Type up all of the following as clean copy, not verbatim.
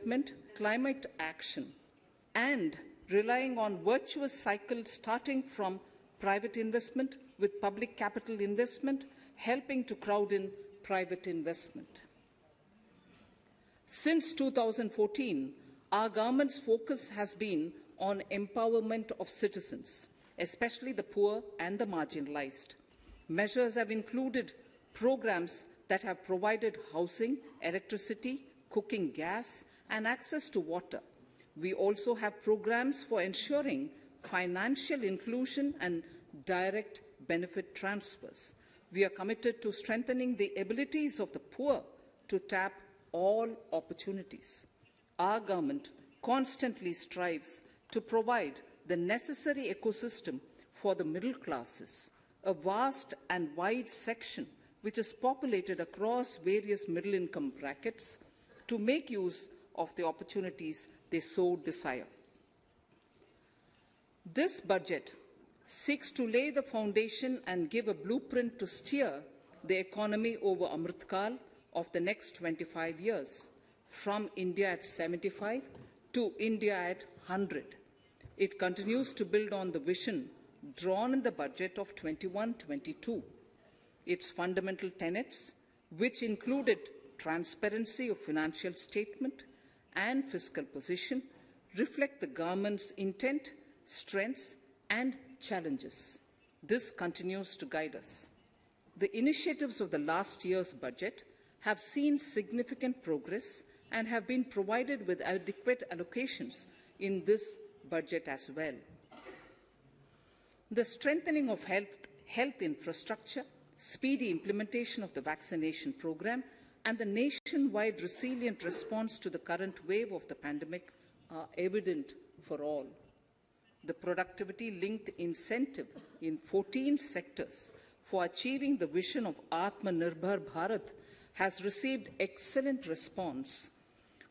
development, climate action, and relying on virtuous cycle starting from private investment with public capital investment, helping to crowd in private investment. Since 2014, our government's focus has been on empowerment of citizens, especially the poor and the marginalized. Measures have included programs that have provided housing, electricity, cooking gas, and access to water. We also have programs for ensuring financial inclusion and direct benefit transfers. We are committed to strengthening the abilities of the poor to tap all opportunities. Our government constantly strives to provide the necessary ecosystem for the middle classes, a vast and wide section which is populated across various middle-income brackets, to make use of the opportunities they so desire. This budget seeks to lay the foundation and give a blueprint to steer the economy over Amritkal of the next 25 years, from India at 75 to India at 100. It continues to build on the vision drawn in the budget of 21-22. Its fundamental tenets, which included transparency of financial statement and fiscal position, reflect the government's intent, strengths, and challenges. This continues to guide us. The initiatives of the last year's budget have seen significant progress and have been provided with adequate allocations in this budget as well. The strengthening of health infrastructure, speedy implementation of the vaccination program, and the nationwide resilient response to the current wave of the pandemic are evident for all. The productivity-linked incentive in 14 sectors for achieving the vision of Aatmanirbhar Bharat has received excellent response,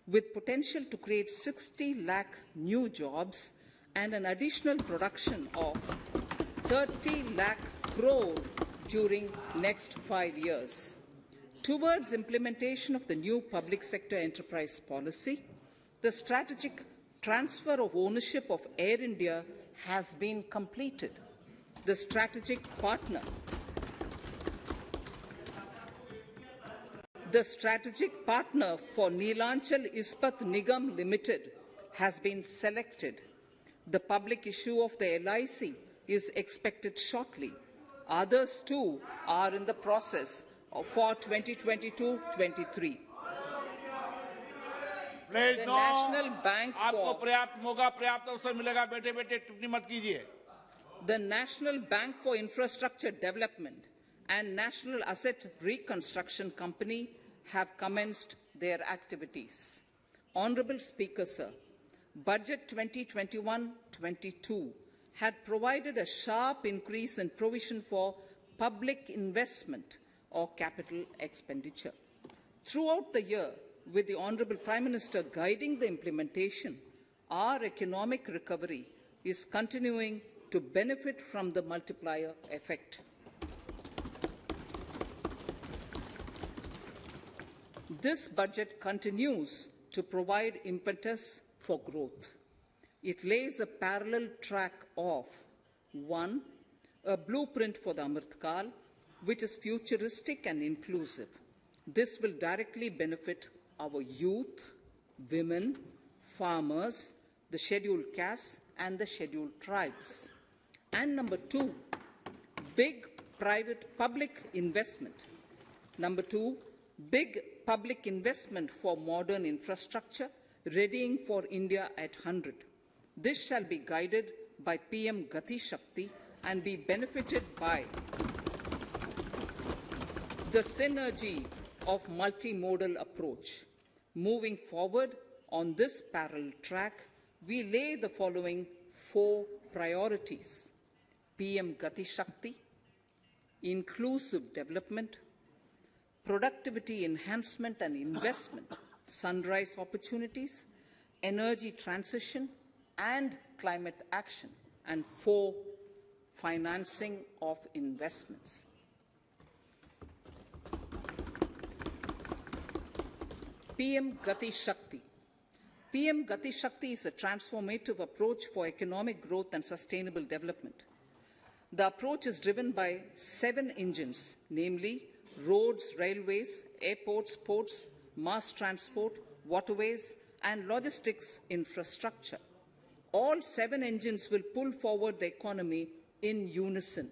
with potential to create 60 lakh new jobs and an additional production of 30 lakh crore during next 5 years. Towards implementation of the new public sector enterprise policy, the strategic transfer of ownership of Air India has been completed. The strategic partner for Neelachal Ispat Nigam Limited has been selected. The public issue of the LIC is expected shortly. Others too are in the process for 2022-23. The National Bank आपको पर्याप्त मौका पर्याप्त अवसर मिलेगा बेटे बेटे टिप्पणी मत कीजिए. The National Bank for Infrastructure Development and National Asset Reconstruction Company have commenced their activities. Honourable Speaker, Sir, Budget 2021-22 had provided a sharp increase in provision for public investment or capital expenditure. Throughout the year, with the Honourable Prime Minister guiding the implementation, our economic recovery is continuing to benefit from the multiplier effect. This budget continues to provide impetus for growth. It lays a parallel track of 1. A blueprint for the Amritkal, which is futuristic and inclusive. This will directly benefit our youth, women, farmers, the scheduled castes, and the scheduled tribes. And number 2, big public investment. Number 2, big public investment for modern infrastructure, readying for India at 100. This shall be guided by PM Gati Shakti and be benefited by the synergy of multimodal approach. Moving forward on this parallel track, we lay the following 4 priorities: PM Gati Shakti, inclusive development, productivity enhancement and investment, sunrise opportunities, energy transition and climate action, and 4, financing of investments. PM Gati Shakti. PM Gati Shakti is a transformative approach for economic growth and sustainable development. The approach is driven by 7 engines, namely roads, railways, airports, ports, mass transport, waterways, and logistics infrastructure. All 7 engines will pull forward the economy in unison.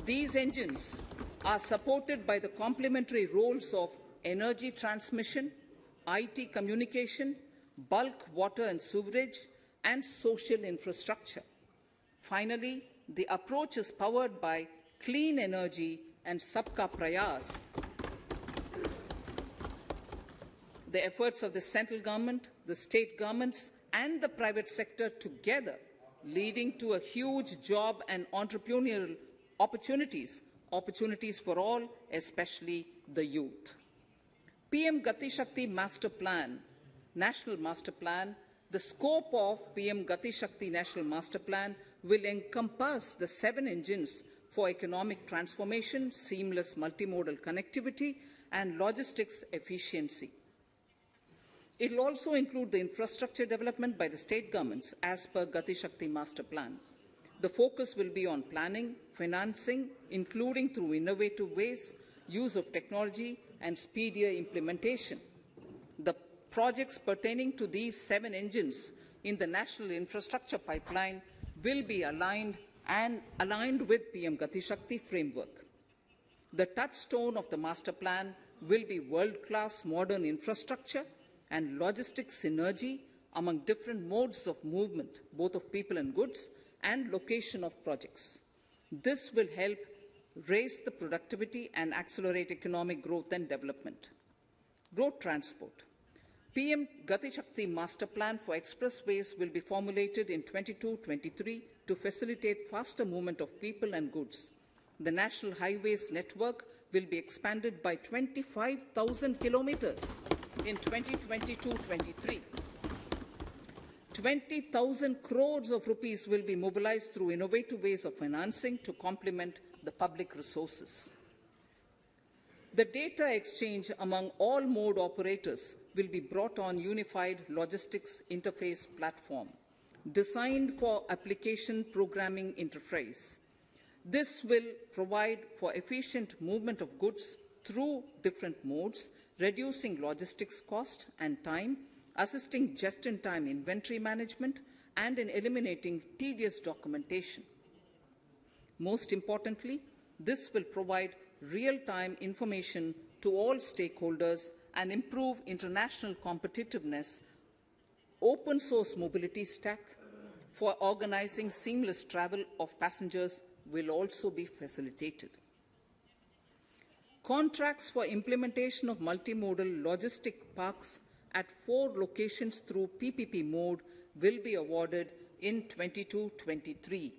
These engines are supported by the complementary roles of energy transmission, IT communication, bulk water and sewerage, and social infrastructure. Finally, the approach is powered by clean energy and Sabka Prayas. The efforts of the central government, the state governments, and the private sector together, leading to a huge job and entrepreneurial opportunities for all, especially the youth. PM Gati Shakti Master Plan, National Master Plan, the scope of PM Gati Shakti National Master Plan will encompass the 7 engines for economic transformation, seamless multimodal connectivity, and logistics efficiency. It will also include the infrastructure development by the state governments as per Gati Shakti Master Plan. The focus will be on planning, financing, including through innovative ways, use of technology, and speedier implementation. The projects pertaining to these 7 engines in the national infrastructure pipeline will be aligned with PM Gati Shakti framework. The touchstone of the master plan will be world-class modern infrastructure and logistics synergy among different modes of movement, both of people and goods, and location of projects. This will help raise the productivity and accelerate economic growth and development. Road transport. PM Gati Shakti Master Plan for expressways will be formulated in 22-23 to facilitate faster movement of people and goods. The national highways network will be expanded by 25,000 kilometers in 2022-23. 20,000 crores of rupees will be mobilized through innovative ways of financing to complement the public resources. The data exchange among all mode operators will be brought on unified logistics interface platform, designed for application programming interface. This will provide for efficient movement of goods through different modes, reducing logistics cost and time, assisting just-in-time inventory management, and in eliminating tedious documentation. Most importantly, this will provide real-time information to all stakeholders and improve international competitiveness. Open source mobility stack for organizing seamless travel of passengers will also be facilitated. Contracts for implementation of multimodal logistic parks at 4 locations through PPP mode will be awarded in 22-23.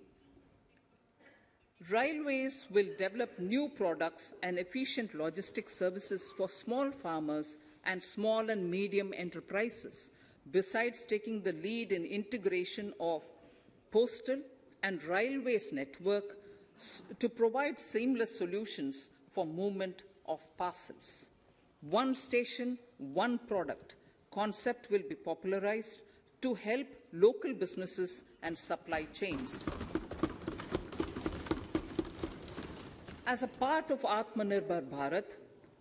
Railways will develop new products and efficient logistics services for small farmers and small and medium enterprises, besides taking the lead in integration of postal and railways network to provide seamless solutions for movement of parcels. One station, one product concept will be popularized to help local businesses and supply chains. As a part of Aatmanirbhar Bharat,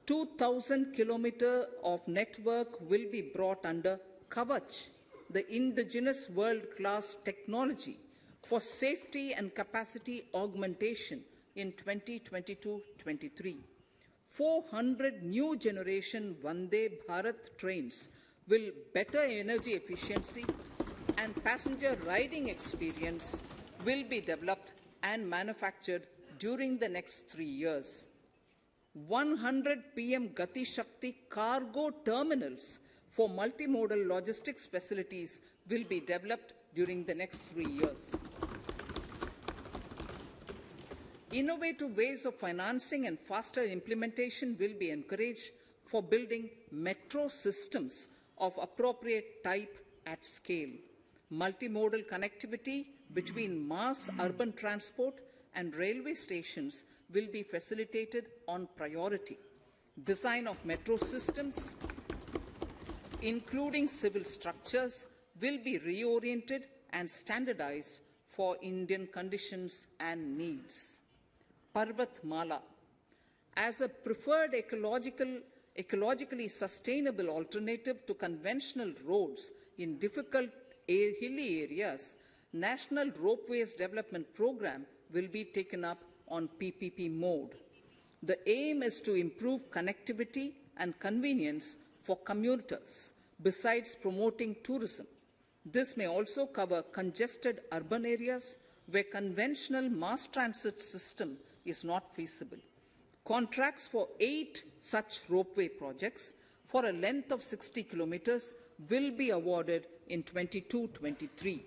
2,000 kilometers of network will be brought under Kavach, the indigenous world-class technology for safety and capacity augmentation in 2022-23. 400 new generation Vande Bharat trains will better energy efficiency and passenger riding experience will be developed and manufactured during the next 3 years. 100 PM Gati Shakti cargo terminals for multimodal logistics facilities will be developed during the next 3 years. Innovative ways of financing and faster implementation will be encouraged for building metro systems of appropriate type at scale. Multimodal connectivity between mass urban transport and railway stations will be facilitated on priority. Design of metro systems including civil structures, will be reoriented and standardized for Indian conditions and needs. Parvatmala, as a preferred ecologically sustainable alternative to conventional roads in difficult hilly areas, National Ropeways Development Program will be taken up on PPP mode. The aim is to improve connectivity and convenience for commuters, besides promoting tourism. This may also cover congested urban areas where conventional mass transit system is not feasible. Contracts for 8 such ropeway projects for a length of 60 kilometers will be awarded in 22-23.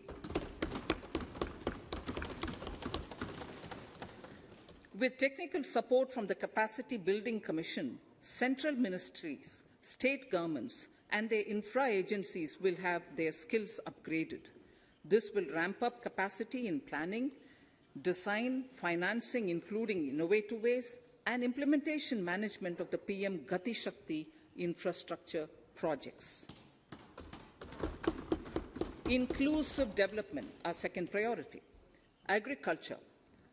With technical support from the Capacity Building Commission, central ministries, state governments, and their infra agencies will have their skills upgraded. This will ramp up capacity in planning, design, financing, including innovative ways, and implementation management of the PM Gati Shakti infrastructure projects. Inclusive development, our second priority. Agriculture.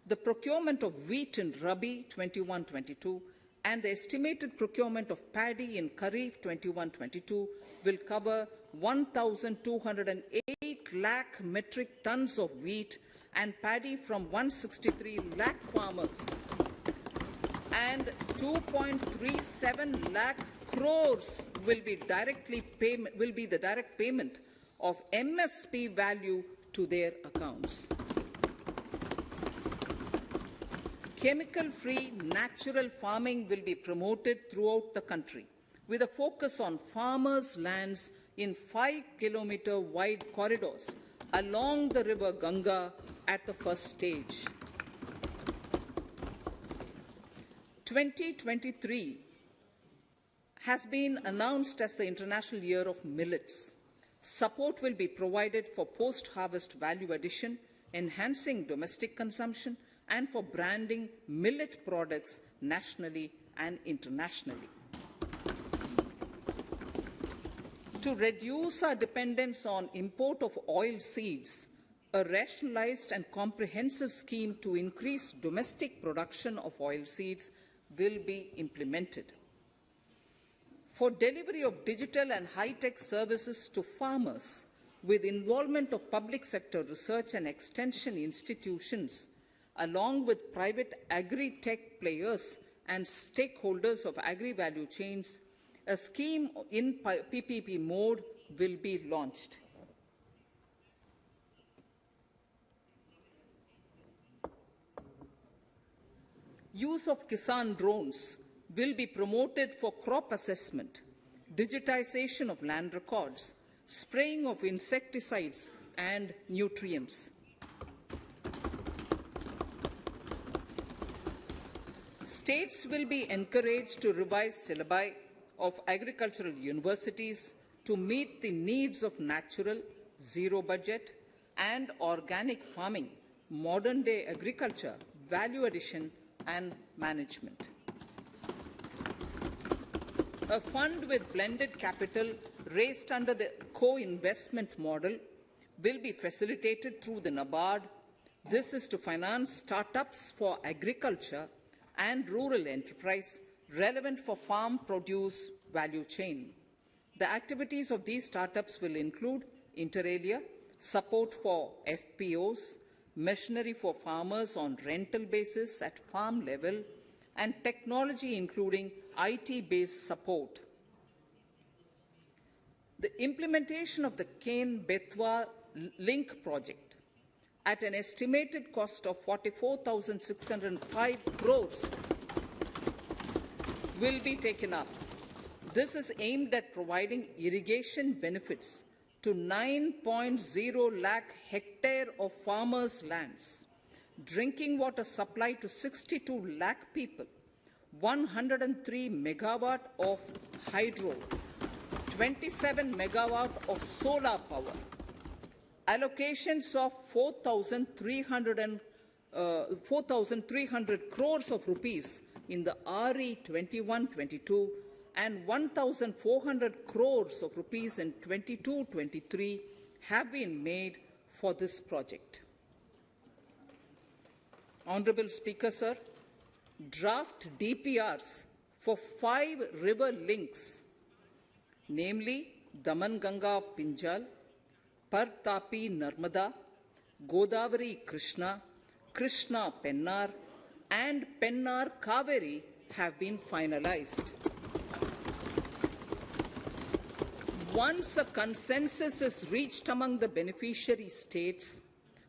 The procurement of wheat in Rabi 21-22 and the estimated procurement of paddy in Kharif 21-22 will cover 1,208 lakh metric tons of wheat and paddy from 163 lakh farmers, and 2.37 lakh crores will be the direct payment of MSP value to their accounts. Chemical-free natural farming will be promoted throughout the country, with a focus on farmers' lands in 5-kilometer wide corridors along the river Ganga at the first stage. 2023 has been announced as the International Year of Millets. Support will be provided for post-harvest value addition, enhancing domestic consumption, and for branding millet products nationally and internationally. To reduce our dependence on import of oil seeds, a rationalized and comprehensive scheme to increase domestic production of oil seeds will be implemented. For delivery of digital and high-tech services to farmers, with involvement of public sector research and extension institutions, along with private agri-tech players and stakeholders of agri-value chains, a scheme in PPP mode will be launched. Use of Kisan drones will be promoted for crop assessment, digitization of land records, spraying of insecticides and nutrients. States will be encouraged to revise syllabi of agricultural universities to meet the needs of natural, zero budget, and organic farming, modern day agriculture, value addition, and management. A fund with blended capital raised under the co-investment model will be facilitated through the NABARD. This is to finance startups for agriculture and rural enterprise relevant for farm produce value chain. The activities of these startups will include inter alia, support for FPOs, machinery for farmers on rental basis at farm level, and technology including IT-based support. The implementation of the Ken-Betwa link project at an estimated cost of 44,605 crores will be taken up. This is aimed at providing irrigation benefits to 9.0 lakh hectare of farmers' lands, drinking water supply to 62 lakh people, 103 megawatt of hydro, 27 megawatt of solar power, allocations of 4,300 crores of rupees in the RE 21-22 and 1,400 crores of rupees in 22-23 have been made for this project. Honourable Speaker, sir, draft DPRs for 5 river links, namely Daman-Ganga Pinjal, Par-Tapi Narmada, Godavari Krishna, Krishna Pennar, and Pennar Kaveri have been finalized. Once a consensus is reached among the beneficiary states,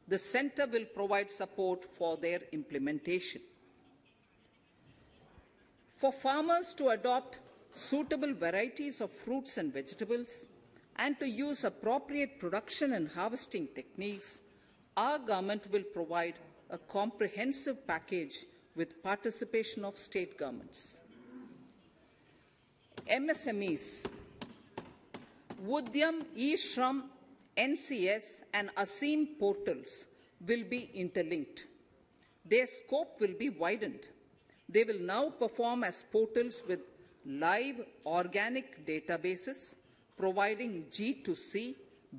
the Centre will provide support for their implementation. For farmers to adopt suitable varieties of fruits and vegetables and to use appropriate production and harvesting techniques, our government will provide a comprehensive package with participation of state governments. MSMEs, Udyam, eShram, NCS and ASEEM portals will be interlinked. Their scope will be widened. They will now perform as portals with live organic databases, providing G2C,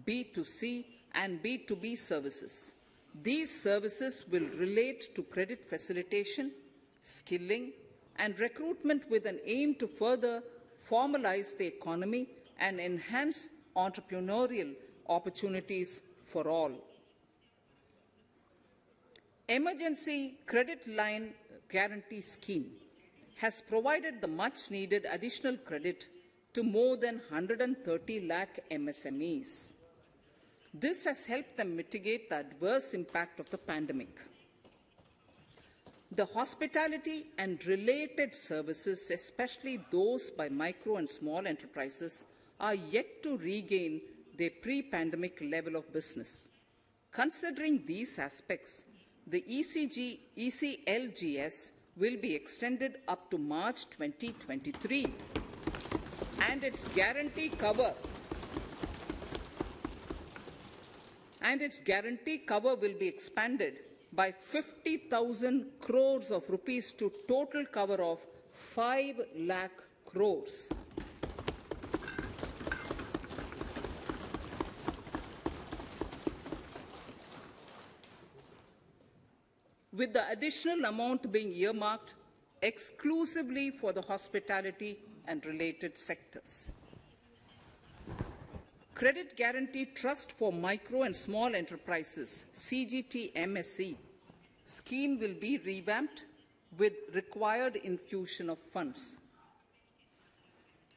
B2C and B2B services. These services will relate to credit facilitation, skilling and recruitment with an aim to further formalize the economy and enhance entrepreneurial opportunities for all. Emergency Credit Line Guarantee Scheme has provided the much-needed additional credit to more than 130 lakh MSMEs. This has helped them mitigate the adverse impact of the pandemic. The hospitality and related services, especially those by micro and small enterprises, are yet to regain their pre-pandemic level of business. Considering these aspects, the ECLGS will be extended up to March 2023, and its guarantee cover will be expanded by 50,000 crores of rupees to total cover of 5 lakh crores. With the additional amount being earmarked exclusively for the hospitality and related sectors. Credit Guarantee Trust for Micro and Small Enterprises, CGT-MSE, scheme will be revamped with required infusion of funds.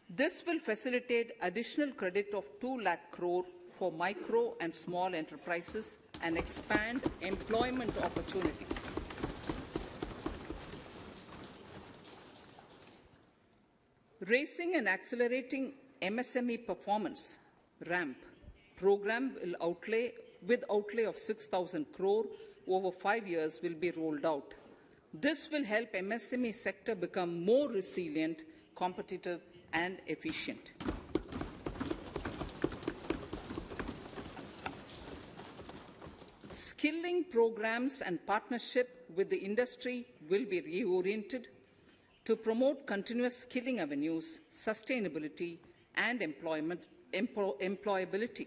This will facilitate additional credit of 2 lakh crore for micro and small enterprises and expand employment opportunities. Raising and accelerating MSME performance RAMP program with outlay of 6,000 crore over 5 years will be rolled out. This will help MSME sector become more resilient, competitive and efficient. Skilling programs and partnership with the industry will be reoriented to promote continuous skilling avenues, sustainability and employability.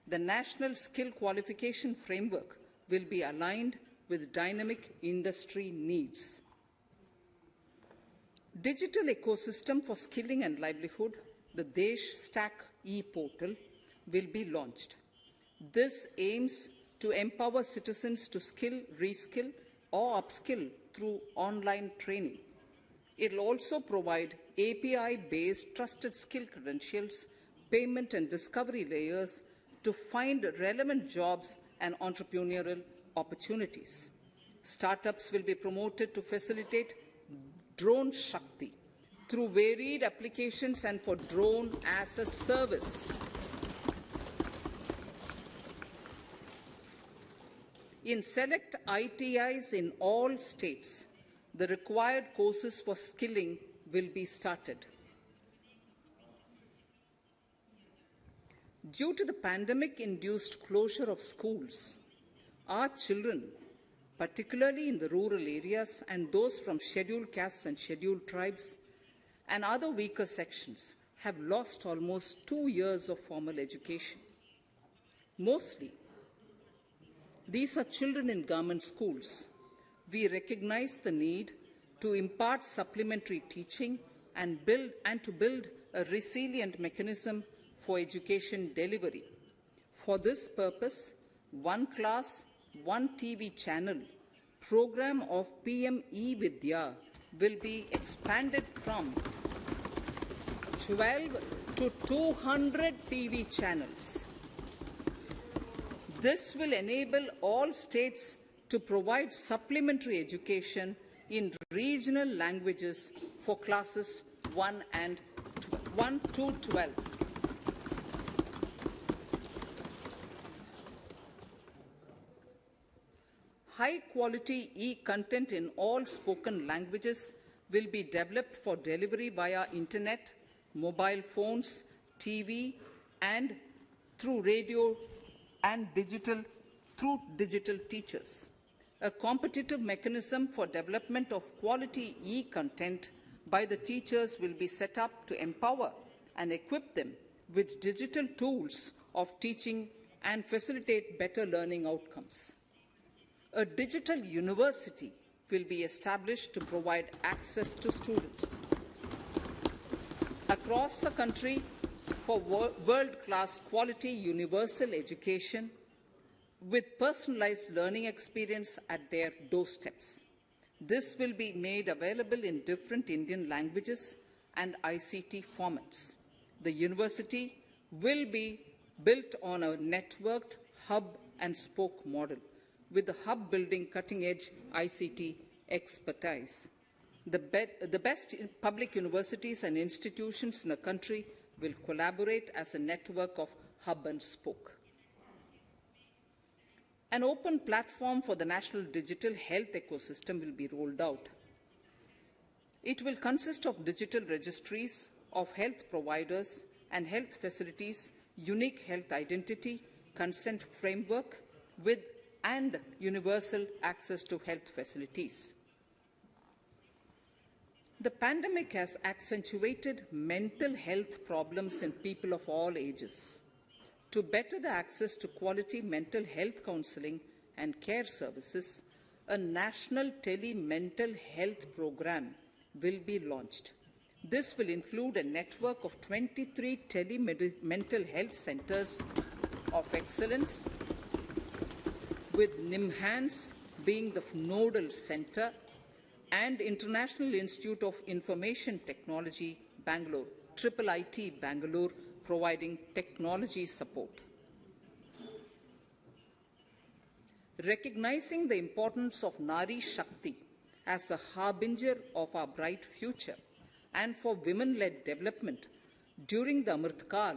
The National Skill Qualification Framework will be aligned with dynamic industry needs. Digital ecosystem for skilling and livelihood, the Desh Stack e-portal, will be launched. This aims to empower citizens to skill, reskill or upskill through online training. It will also provide API-based trusted skill credentials, payment and discovery layers to find relevant jobs and entrepreneurial opportunities. Startups will be promoted to facilitate Drone Shakti through varied applications and for drone as a service. In select ITIs in all states, the required courses for skilling will be started. Due to the pandemic-induced closure of schools, our children, particularly in the rural areas and those from scheduled castes and scheduled tribes, and other weaker sections have lost almost 2 years of formal education. Mostly, these are children in government schools. We recognize the need to impart supplementary teaching and to build a resilient mechanism for education delivery. For this purpose, One Class, One TV channel program of PM E-Vidya will be expanded from 12 to 200 TV channels. This will enable all states to provide supplementary education in regional languages for classes 1 to 12. High-quality e-content in all spoken languages will be developed for delivery via internet, mobile phones, TV, and through radio and through digital teachers. A competitive mechanism for development of quality e-content by the teachers will be set up to empower and equip them with digital tools of teaching and facilitate better learning outcomes. A digital university will be established to provide access to students across the country for world-class quality universal education with personalized learning experience at their doorsteps. This will be made available in different Indian languages and ICT formats. The university will be built on a networked hub and spoke model, with the hub building cutting-edge ICT expertise. The best public universities and institutions in the country will collaborate as a network of hub and spoke. An open platform for the national digital health ecosystem will be rolled out. It will consist of digital registries of health providers and health facilities, unique health identity, consent framework, and universal access to health facilities. The pandemic has accentuated mental health problems in people of all ages. To better the access to quality mental health counseling and care services, a national tele-mental health program will be launched. This will include a network of 23 tele-mental health centers of excellence, with NIMHANS being the nodal center, and International Institute of Information Technology, Bangalore, IIIT Bangalore, providing technology support. Recognizing the importance of Nari Shakti as the harbinger of our bright future and for women-led development, during the Amrit Kal,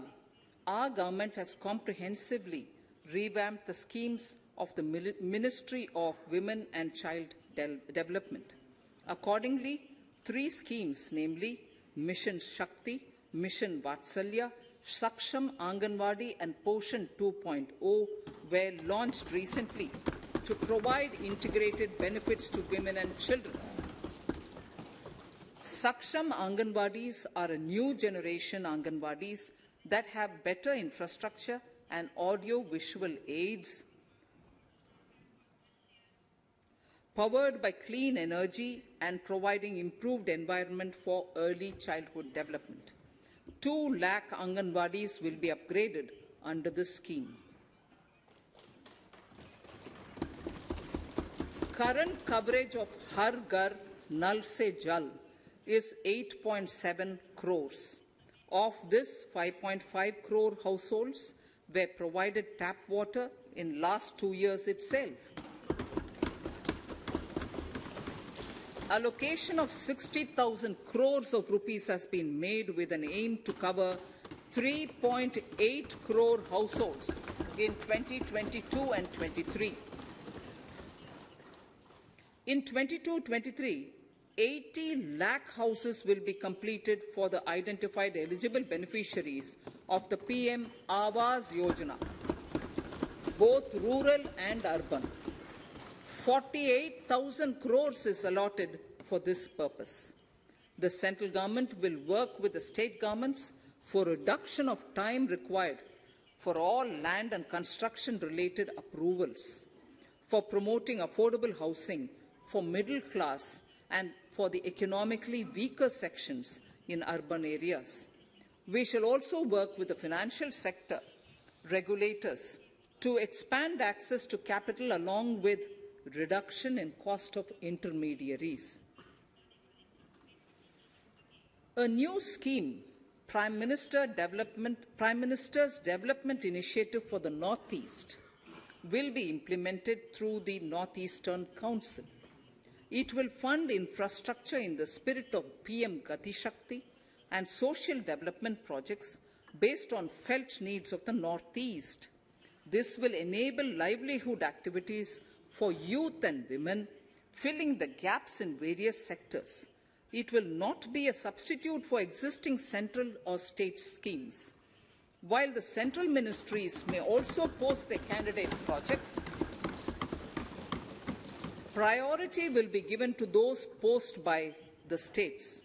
our government has comprehensively revamped the schemes of the Ministry of Women and Child Development. Accordingly, 3 schemes, namely Mission Shakti, Mission Vatsalya, Saksham Anganwadi and Poshan 2.0 were launched recently to provide integrated benefits to women and children. Saksham Anganwadis are a new generation Anganwadis that have better infrastructure and audio-visual aids, powered by clean energy and providing improved environment for early childhood development. 2 lakh Anganwadis will be upgraded under this scheme. Current coverage of Har Ghar Nal Se Jal is 8.7 crores. Of this, 5.5 crore households were provided tap water in last 2 years itself. Allocation of 60,000 crores of rupees has been made with an aim to cover 3.8 crore households in 2022 and 23. In 22-23, 80 lakh houses will be completed for the identified eligible beneficiaries of the PM Awas Yojana, both rural and urban. 48,000 crores is allotted for this purpose. The central government will work with the state governments for reduction of time required for all land and construction-related approvals, for promoting affordable housing for middle class and for the economically weaker sections in urban areas. We shall also work with the financial sector regulators to expand access to capital along with reduction in cost of intermediaries. A new scheme, Prime Minister's Development Initiative for the Northeast, will be implemented through the Northeastern Council. It will fund infrastructure in the spirit of PM Gati Shakti and social development projects based on felt needs of the Northeast. This will enable livelihood activities for youth and women, filling the gaps in various sectors. It will not be a substitute for existing central or state schemes. While the central ministries may also post their candidate projects, priority will be given to those posted by the states.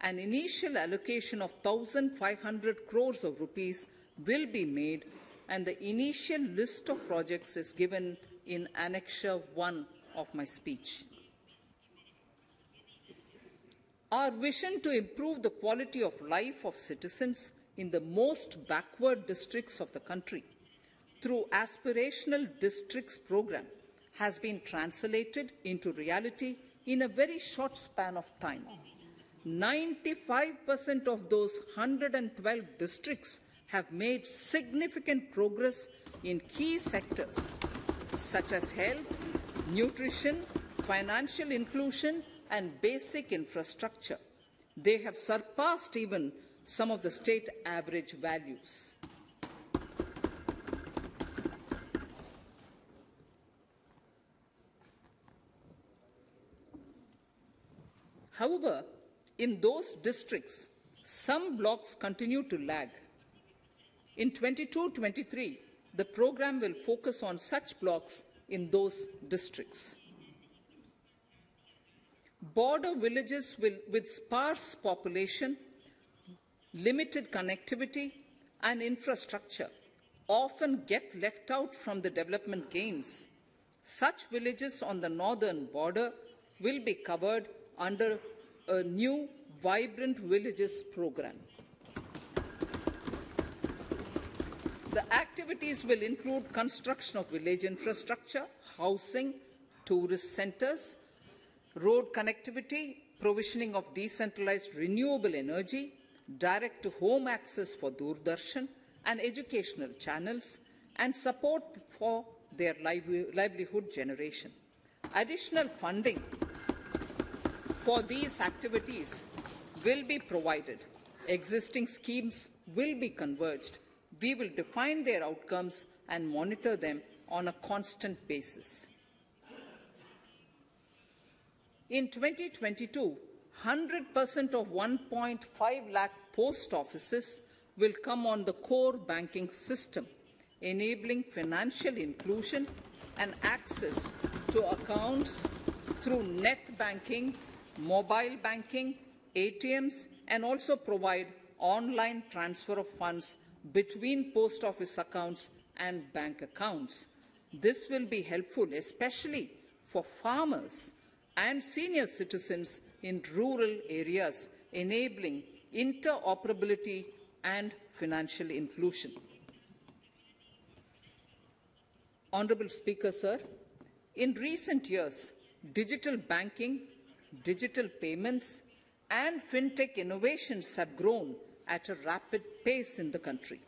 An initial allocation of 1,500 crores of rupees will be made, and the initial list of projects is given in Annexure 1 of my speech. Our vision to improve the quality of life of citizens in the most backward districts of the country through Aspirational Districts program has been translated into reality in a very short span of time. 95% of those 112 districts have made significant progress in key sectors such as health, nutrition, financial inclusion, and basic infrastructure. They have surpassed even some of the state average values. However, in those districts, some blocks continue to lag. In 22-23, the program will focus on such blocks in those districts. Border villages with sparse population, limited connectivity, and infrastructure often get left out from the development gains. Such villages on the northern border will be covered under a new Vibrant Villages program. The activities will include construction of village infrastructure, housing, tourist centers, road connectivity, provisioning of decentralized renewable energy, direct-to-home access for Doordarshan and educational channels, and support for their livelihood generation. Additional funding for these activities will be provided. Existing schemes will be converged. We will define their outcomes and monitor them on a constant basis. In 2022, 100% of 1.5 lakh post offices will come on the core banking system, enabling financial inclusion and access to accounts through net banking, mobile banking, ATMs, and also provide online transfer of funds between post office accounts and bank accounts. This will be helpful, especially for farmers and senior citizens in rural areas, enabling interoperability and financial inclusion. Honourable Speaker, sir, in recent years, digital banking, digital payments, and fintech innovations have grown at a rapid pace in the country.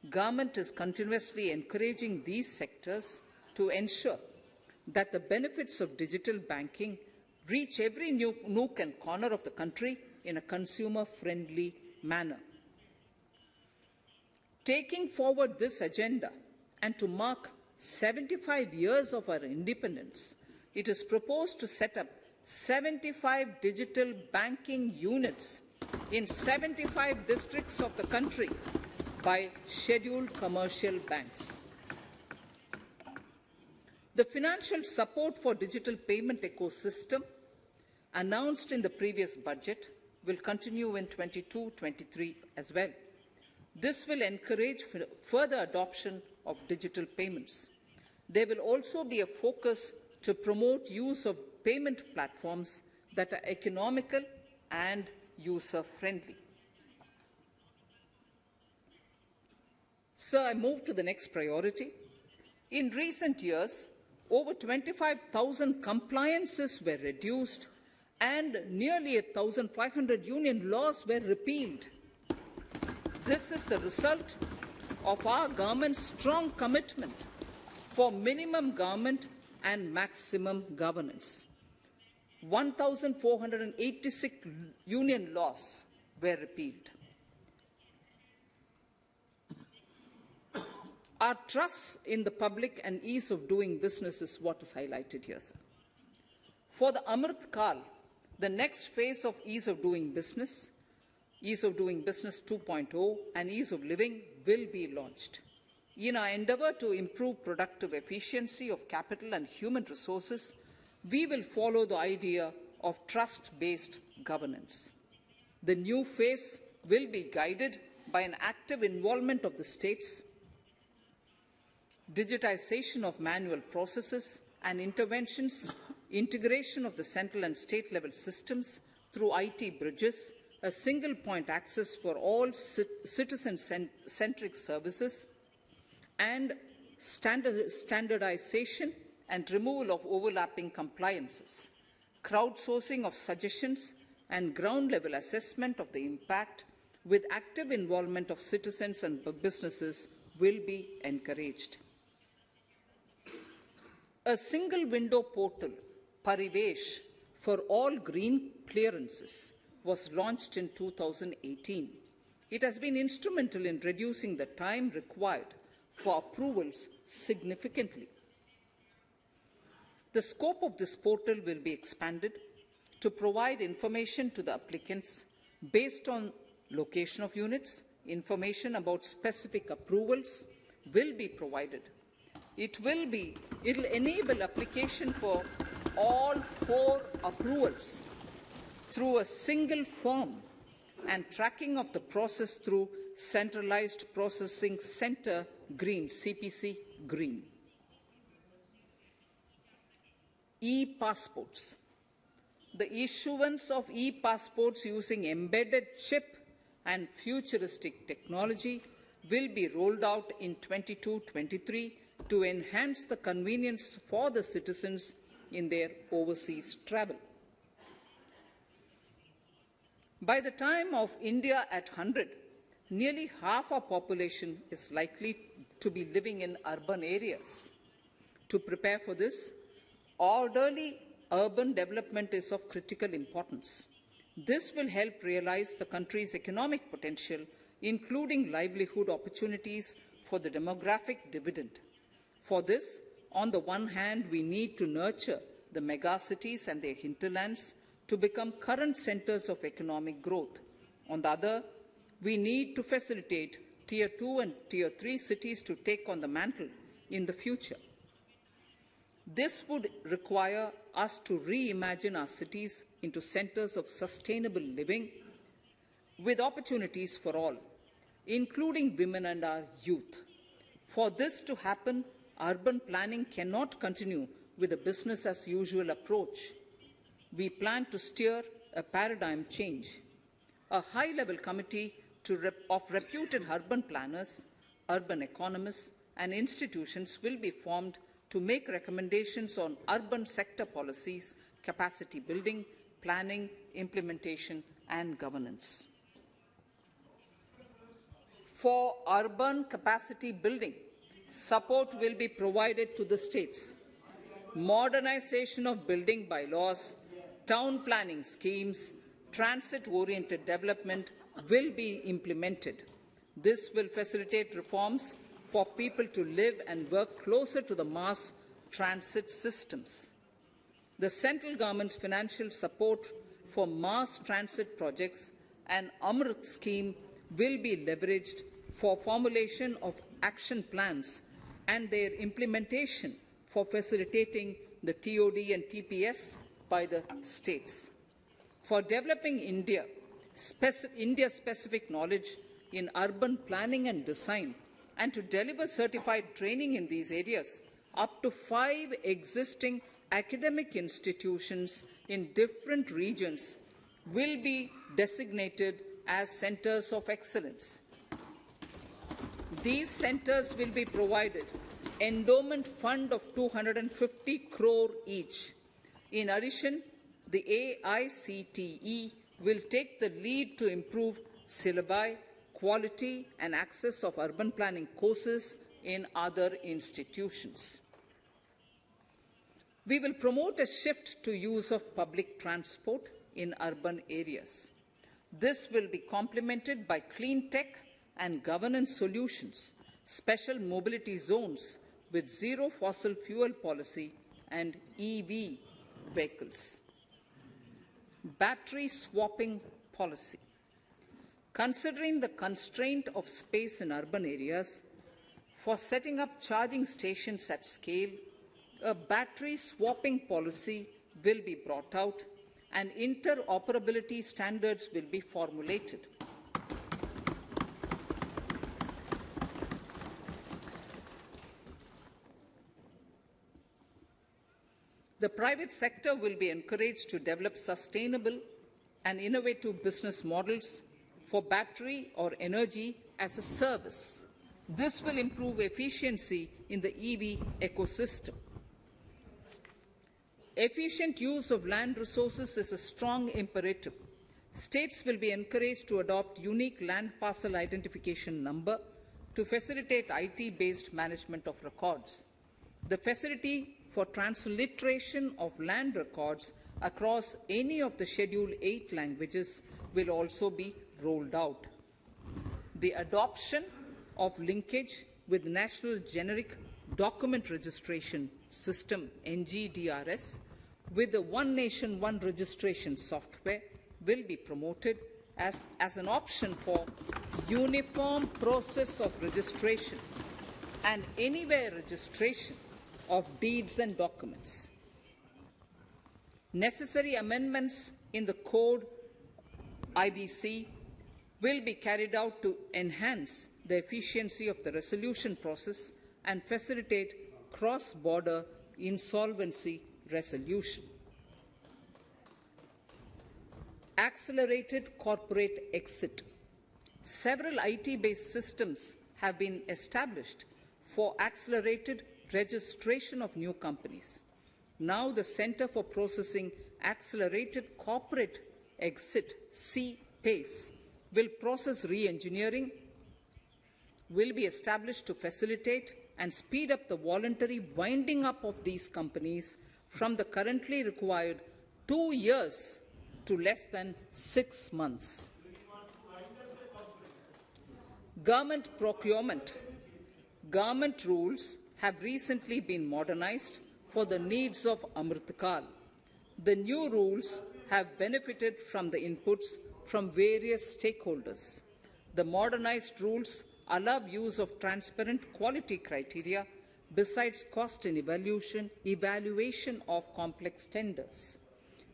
Government is continuously encouraging these sectors to ensure that the benefits of digital banking reach every nook and corner of the country in a consumer-friendly manner. Taking forward this agenda and to mark 75 years of our independence, it is proposed to set up 75 digital banking units in 75 districts of the country by scheduled commercial banks. The financial support for digital payment ecosystem announced in the previous budget will continue in 22-23 as well. This will encourage further adoption of digital payments. There will also be a focus to promote use of payment platforms that are economical and user-friendly. Sir, I move to the next priority. In recent years, over 25,000 compliances were reduced and nearly 1,500 union laws were repealed. This is the result of our government's strong commitment for minimum government and maximum governance. 1,486 union laws were repealed. Our trust in the public and ease of doing business is what is highlighted here, sir. For the Amrit Kal, the next phase of ease of doing business 2.0 and ease of living will be launched. In our endeavour to improve productive efficiency of capital and human resources, we will follow the idea of trust-based governance. The new phase will be guided by an active involvement of the states, digitization of manual processes and interventions, integration of the central and state-level systems through IT bridges, a single-point access for all citizen-centric services, and standardization and removal of overlapping compliances. Crowdsourcing of suggestions and ground-level assessment of the impact with active involvement of citizens and businesses will be encouraged. A single window portal, Parivesh, for all green clearances was launched in 2018. It has been instrumental in reducing the time required for approvals significantly. The scope of this portal will be expanded to provide information to the applicants based on location of units. Information about specific approvals will be provided. It will enable application for all 4 approvals through a single form and tracking of the process through Centralized Processing Center Green, CPC Green. E-passports. The issuance of e-passports using embedded chip and futuristic technology will be rolled out in 22-23 to enhance the convenience for the citizens in their overseas travel. By the time of India at 100, nearly half our population is likely to be living in urban areas. To prepare for this, orderly urban development is of critical importance. This will help realize the country's economic potential, including livelihood opportunities for the demographic dividend. For this, on the one hand, we need to nurture the megacities and their hinterlands to become current centers of economic growth. On the other, we need to facilitate Tier 2 and Tier 3 cities to take on the mantle in the future. This would require us to reimagine our cities into centers of sustainable living with opportunities for all, including women and our youth. For this to happen, urban planning cannot continue with a business-as-usual approach. We plan to steer a paradigm change. A high-level committee of reputed urban planners, urban economists, and institutions will be formed to make recommendations on urban sector policies, capacity building, planning, implementation, and governance. For urban capacity building, support will be provided to the states. Modernization of building bylaws, town planning schemes, transit-oriented development will be implemented. This will facilitate reforms for people to live and work closer to the mass transit systems. The central government's financial support for mass transit projects and Amrit scheme will be leveraged for formulation of action plans and their implementation for facilitating the TOD and TPS by the states. For developing India-specific knowledge in urban planning and design, and to deliver certified training in these areas, up to 5 existing academic institutions in different regions will be designated as centers of excellence. These centers will be provided endowment fund of 250 crore each. In addition, the AICTE will take the lead to improve syllabi, quality and access of urban planning courses in other institutions. We will promote a shift to use of public transport in urban areas. This will be complemented by clean tech and governance solutions, special mobility zones with zero fossil fuel policy and EV vehicles. Battery swapping policy. Considering the constraint of space in urban areas, for setting up charging stations at scale, a battery swapping policy will be brought out and interoperability standards will be formulated. The private sector will be encouraged to develop sustainable and innovative business models for battery or energy as a service. This will improve efficiency in the EV ecosystem. Efficient use of land resources is a strong imperative. States will be encouraged to adopt unique land parcel identification number to facilitate IT-based management of records. The facility for transliteration of land records across any of the Schedule 8 languages will also be rolled out. The adoption of linkage with National Generic Document Registration System, NGDRS, with the One Nation, One Registration software will be promoted as an option for uniform process of registration and anywhere registration of deeds and documents. Necessary amendments in the code IBC will be carried out to enhance the efficiency of the resolution process and facilitate cross-border insolvency resolution. Accelerated corporate exit. Several IT-based systems have been established for accelerated registration of new companies. Now the Center for Processing Accelerated Corporate Exit, CPACE, will process re-engineering, will be established to facilitate and speed up the voluntary winding up of these companies from the currently required 2 years to less than 6 months. Government procurement. Government rules have recently been modernized for the needs of Amritkal. The new rules have benefited from the inputs from various stakeholders. The modernized rules allow use of transparent quality criteria besides cost and evaluation of complex tenders.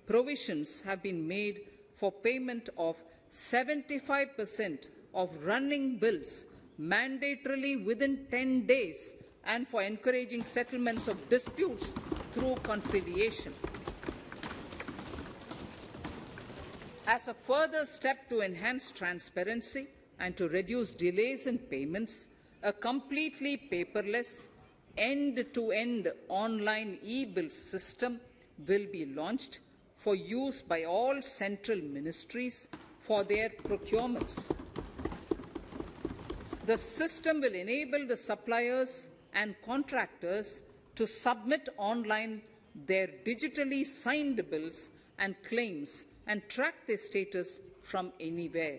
Provisions have been made for payment of 75% of running bills mandatorily within 10 days and for encouraging settlements of disputes through conciliation. As a further step to enhance transparency and to reduce delays in payments, a completely paperless, end-to-end online e-bill system will be launched for use by all central ministries for their procurements. The system will enable the suppliers and contractors to submit online their digitally signed bills and claims and track their status from anywhere.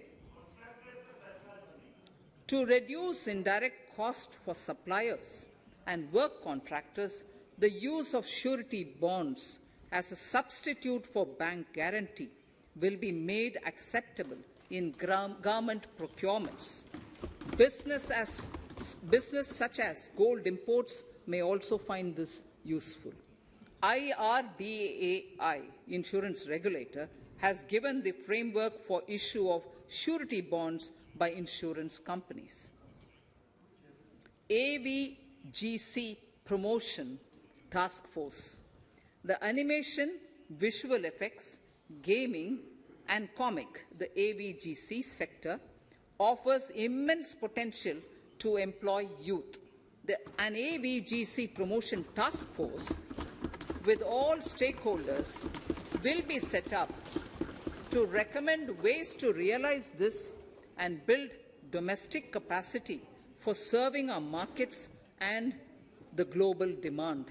To reduce indirect cost for suppliers and work contractors, the use of surety bonds as a substitute for bank guarantee will be made acceptable in government procurements. Business such as gold imports may also find this useful. IRDAI, insurance regulator, has given the framework for issue of surety bonds by insurance companies. AVGC Promotion Task Force. The animation, visual effects, gaming and comic, the AVGC sector, offers immense potential to employ youth. An AVGC Promotion Task Force with all stakeholders will be set up to recommend ways to realize this and build domestic capacity for serving our markets and the global demand.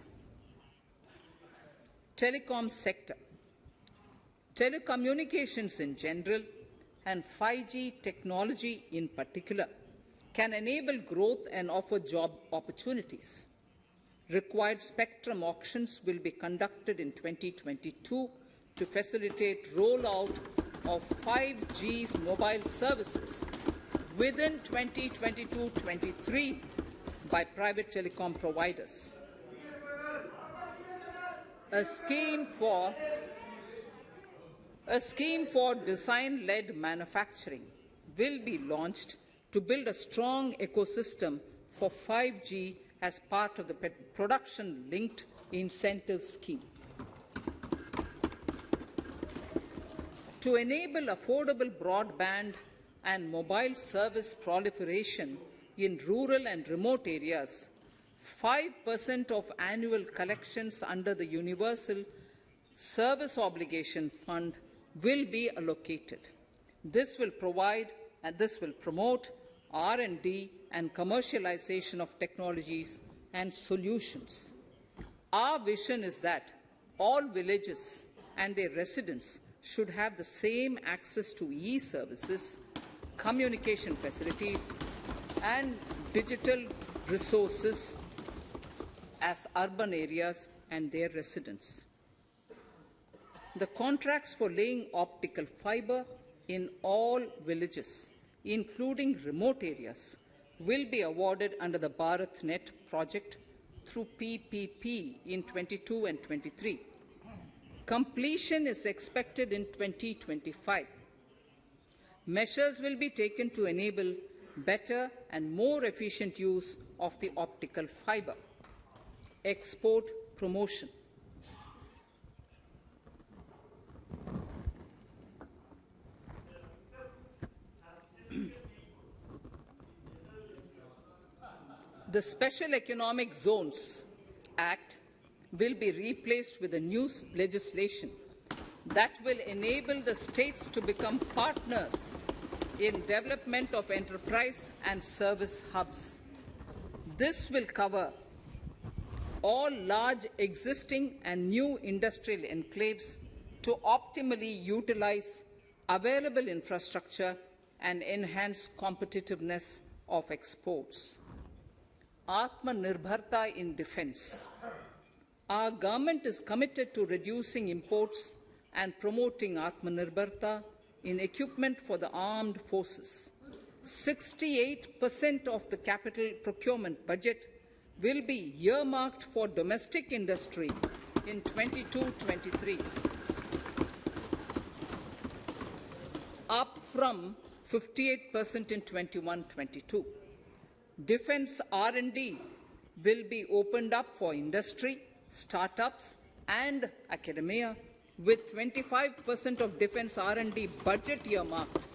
Telecom sector. Telecommunications in general and 5G technology in particular can enable growth and offer job opportunities. Required spectrum auctions will be conducted in 2022 to facilitate rollout of 5G's mobile services within 2022-23 by private telecom providers. A scheme for design-led manufacturing will be launched to build a strong ecosystem for 5G as part of the production-linked incentive scheme. To enable affordable broadband and mobile service proliferation in rural and remote areas, 5% of annual collections under the Universal Service Obligation Fund will be allocated. This will promote R&D and commercialization of technologies and solutions. Our vision is that all villages and their residents should have the same access to e-services, communication facilities, and digital resources as urban areas and their residents. The contracts for laying optical fiber in all villages, including remote areas, will be awarded under the BharatNet project through PPP in 22 and 23. Completion is expected in 2025. Measures will be taken to enable better and more efficient use of the optical fiber. Export promotion. The Special Economic Zones Act will be replaced with a new legislation that will enable the states to become partners in development of enterprise and service hubs. This will cover all large existing and new industrial enclaves to optimally utilize available infrastructure and enhance competitiveness of exports. Aatmanirbharta in defense. Our government is committed to reducing imports and promoting Aatmanirbharta in equipment for the armed forces. 68% of the capital procurement budget will be earmarked for domestic industry in 22-23, up from 58% in 21-22. Defense R&D will be opened up for industry, startups and academia, with 25% of defense R&D budget earmarked.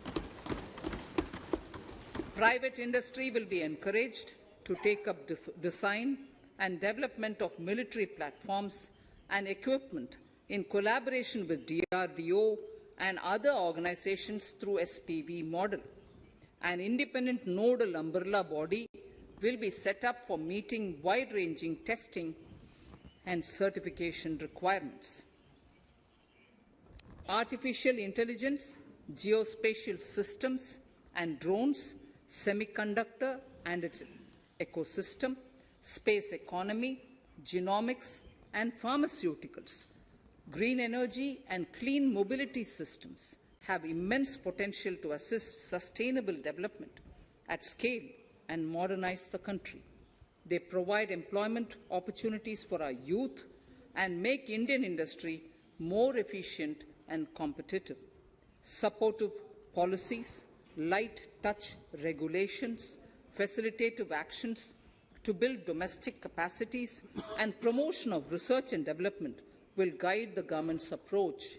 Private industry will be encouraged to take up design and development of military platforms and equipment in collaboration with DRDO and other organizations through SPV model. An independent nodal umbrella body will be set up for meeting wide-ranging testing and certification requirements. Artificial intelligence, geospatial systems and drones, semiconductor and its ecosystem, space economy, genomics and pharmaceuticals, green energy and clean mobility systems have immense potential to assist sustainable development at scale and modernize the country. They provide employment opportunities for our youth and make Indian industry more efficient and competitive. Supportive policies, light touch regulations, facilitative actions to build domestic capacities and promotion of research and development will guide the government's approach.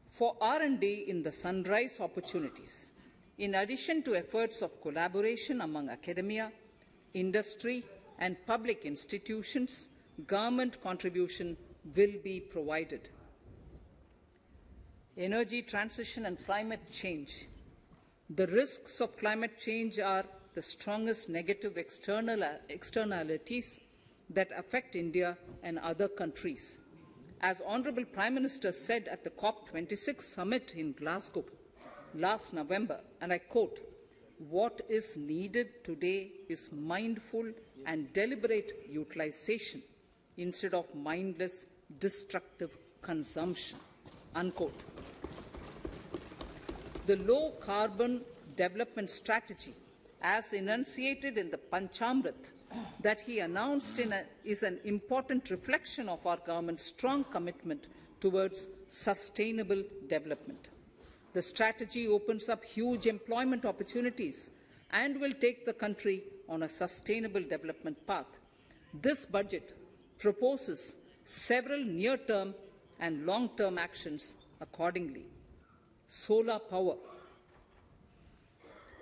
For R&D in the sunrise opportunities, in addition to efforts of collaboration among academia, industry and public institutions, government contribution will be provided. Energy transition and climate change. The risks of climate change are the strongest negative externalities that affect India and other countries. As Honourable Prime Minister said at the COP26 summit in Glasgow last November, and I quote, "What is needed today is mindful and deliberate utilization instead of mindless, destructive consumption," unquote. The low-carbon development strategy, as enunciated in the Panchamrit that he announced is an important reflection of our government's strong commitment towards sustainable development. The strategy opens up huge employment opportunities and will take the country on a sustainable development path. This budget proposes several near-term and long-term actions accordingly. Solar power.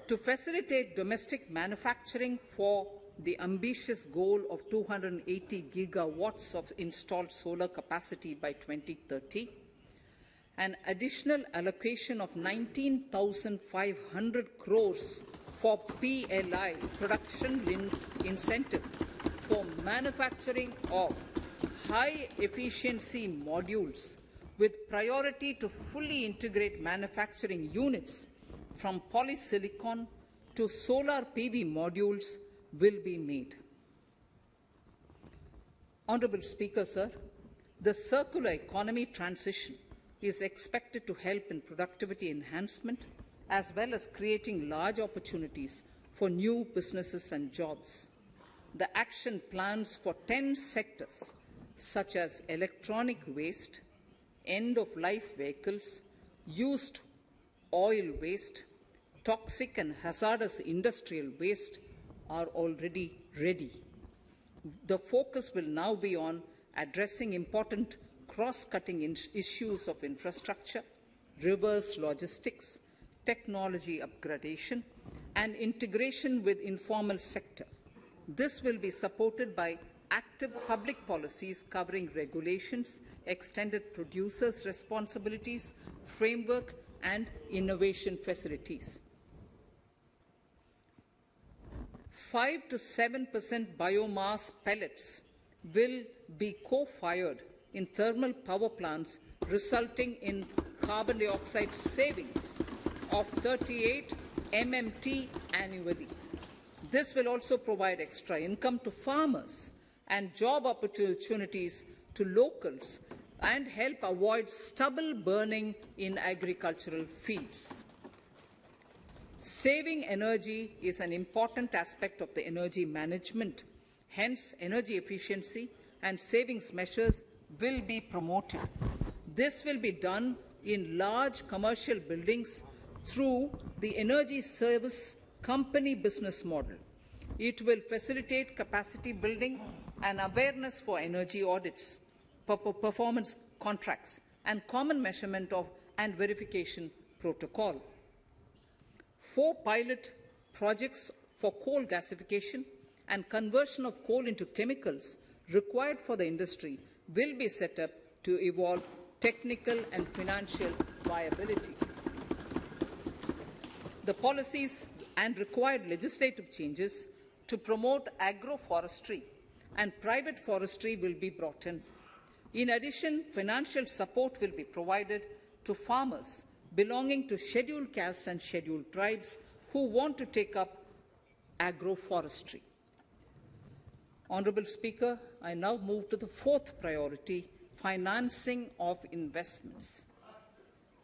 To facilitate domestic manufacturing for the ambitious goal of 280 gigawatts of installed solar capacity by 2030, an additional allocation of 19,500 crores for PLI, production-linked incentive, for manufacturing of high-efficiency modules with priority to fully integrate manufacturing units from polysilicon to solar PV modules will be made. Honourable Speaker, sir, the circular economy transition is expected to help in productivity enhancement as well as creating large opportunities for new businesses and jobs. The action plans for 10 sectors such as electronic waste, end-of-life vehicles, used oil waste, toxic and hazardous industrial waste are already ready. The focus will now be on addressing important cross-cutting issues of infrastructure, reverse logistics, technology upgradation, and integration with informal sector. This will be supported by active public policies covering regulations, extended producers' responsibilities, framework, and innovation facilities. 5 to 7% biomass pellets will be co-fired in thermal power plants, resulting in carbon dioxide savings of 38 MMT annually. This will also provide extra income to farmers and job opportunities to locals and help avoid stubble burning in agricultural fields. Saving energy is an important aspect of the energy management. Hence, energy efficiency and savings measures will be promoted. This will be done in large commercial buildings through the energy service company business model. It will facilitate capacity building and awareness for energy audits, performance contracts, and common measurement of and verification protocol. 4 pilot projects for coal gasification and conversion of coal into chemicals required for the industry will be set up to evolve technical and financial viability. The policies and required legislative changes to promote agroforestry and private forestry will be brought in. In addition, financial support will be provided to farmers belonging to scheduled castes and scheduled tribes who want to take up agroforestry. Honourable Speaker, I now move to the 4th priority, financing of investments.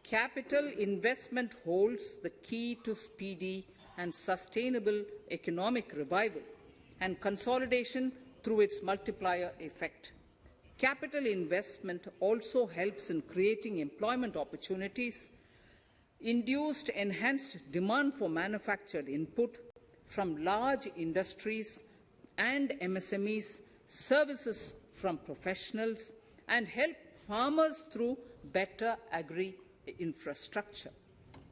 Capital investment holds the key to speedy and sustainable economic revival and consolidation through its multiplier effect. Capital investment also helps in creating employment opportunities, induced enhanced demand for manufactured input from large industries and MSMEs, services from professionals, and help farmers through better agri-infrastructure.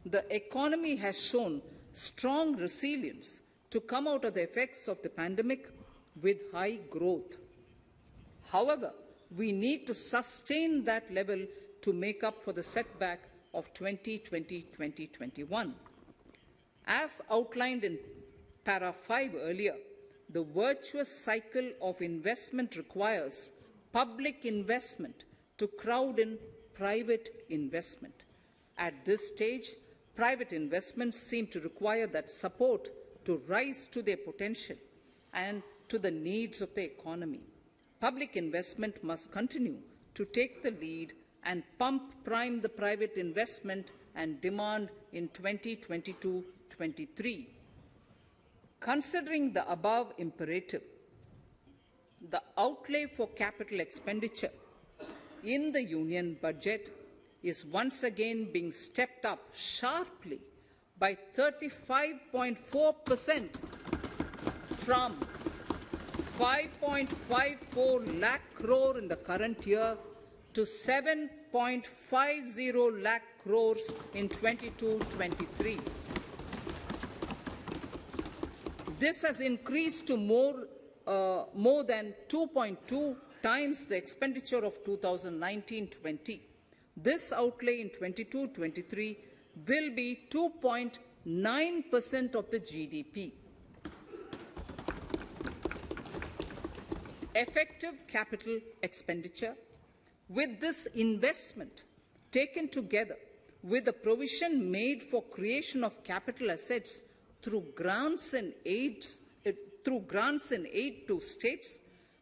The economy has shown strong resilience to come out of the effects of the pandemic with high growth. However, we need to sustain that level to make up for the setback of 2020-2021. As outlined in para 5 earlier, the virtuous cycle of investment requires public investment to crowd in private investment. At this stage, private investments seem to require that support to rise to their potential and to the needs of the economy. Public investment must continue to take the lead and prime the private investment and demand in 2022-23. Considering the above imperative, the outlay for capital expenditure in the Union budget is once again being stepped up sharply by 35.4% from 5.54 lakh crore in the current year to 7.50 lakh crores in 22-23. This has increased to more than 2.2 times the expenditure of 2019-20. This outlay in 22-23 will be 2.9% of the GDP. Effective capital expenditure. With this investment taken together with the provision made for creation of capital assets through grants and aid to states,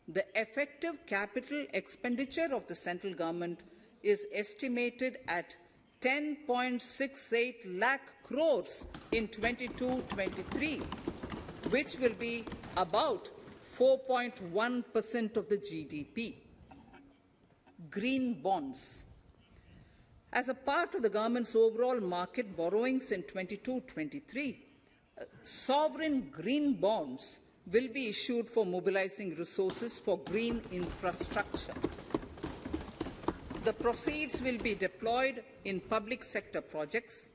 the effective capital expenditure of the central government is estimated at 10.68 lakh crores in 22-23, which will be about 4.1% of the GDP. Green bonds. As a part of the government's overall market borrowings in 22-23, sovereign green bonds will be issued for mobilizing resources for green infrastructure. The proceeds will be deployed in public sector projects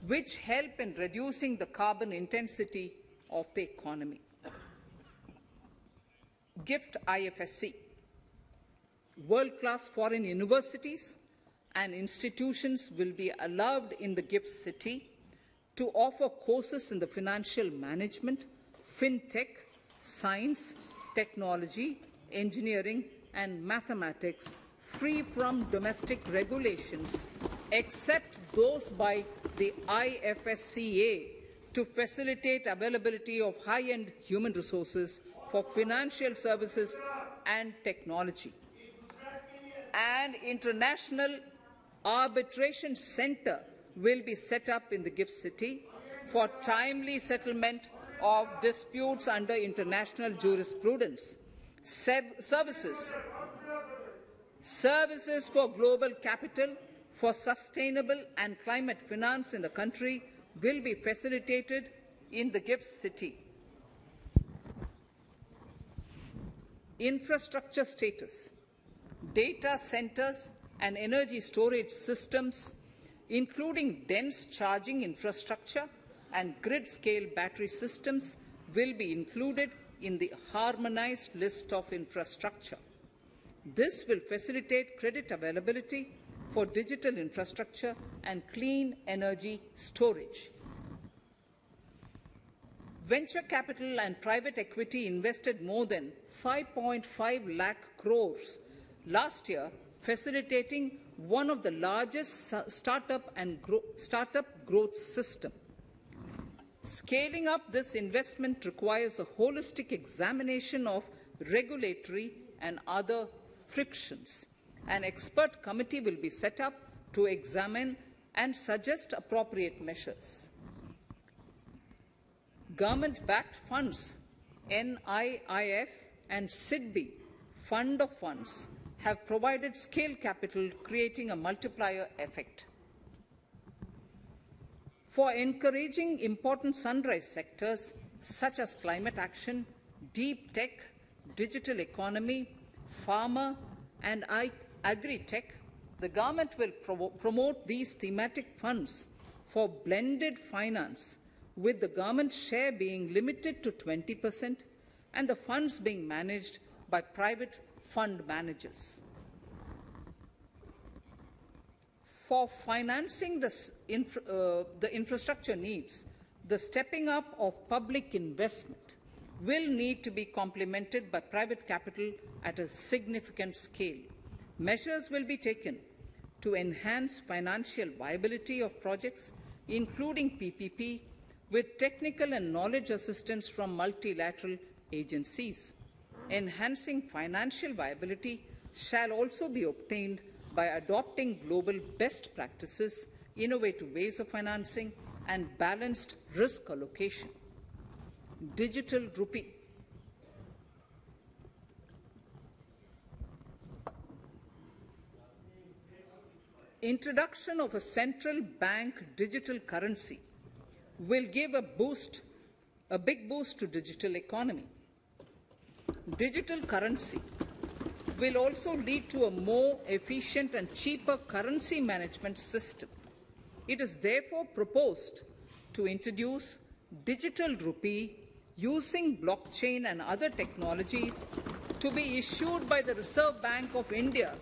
which help in reducing the carbon intensity of the economy. Gift IFSC. World-class foreign universities and institutions will be allowed in the gift city to offer courses in the financial management, fintech, science, technology, engineering, and mathematics free from domestic regulations, except those by the IFSCA, to facilitate availability of high-end human resources for financial services and technology. An international arbitration center will be set up in the gift city for timely settlement of disputes under international jurisprudence. Services for global capital, for sustainable and climate finance in the country will be facilitated in the gift city. Infrastructure status. Data centers and energy storage systems, including dense charging infrastructure and grid-scale battery systems, will be included in the harmonized list of infrastructure. This will facilitate credit availability for digital infrastructure and clean energy storage. Venture capital and private equity invested more than 5.5 lakh crores last year, facilitating one of the largest startup growth system. Scaling up this investment requires a holistic examination of regulatory and other frictions. An expert committee will be set up to examine and suggest appropriate measures. Government-backed funds, NIIF and SIDBI, Fund of Funds, have provided scale capital, creating a multiplier effect. For encouraging important sunrise sectors such as climate action, deep tech, digital economy, pharma, and agri-tech, the government will promote these thematic funds for blended finance, with the government share being limited to 20% and the funds being managed by private fund managers. For financing the infrastructure needs, the stepping up of public investment will need to be complemented by private capital at a significant scale. Measures will be taken to enhance financial viability of projects, including PPP, with technical and knowledge assistance from multilateral agencies. Enhancing financial viability shall also be obtained by adopting global best practices, innovative ways of financing, and balanced risk allocation. Digital rupee. Introduction of a central bank digital currency will give a big boost to digital economy. Digital currency will also lead to a more efficient and cheaper currency management system. It is therefore proposed to introduce digital rupee using blockchain and other technologies to be issued by the Reserve Bank of India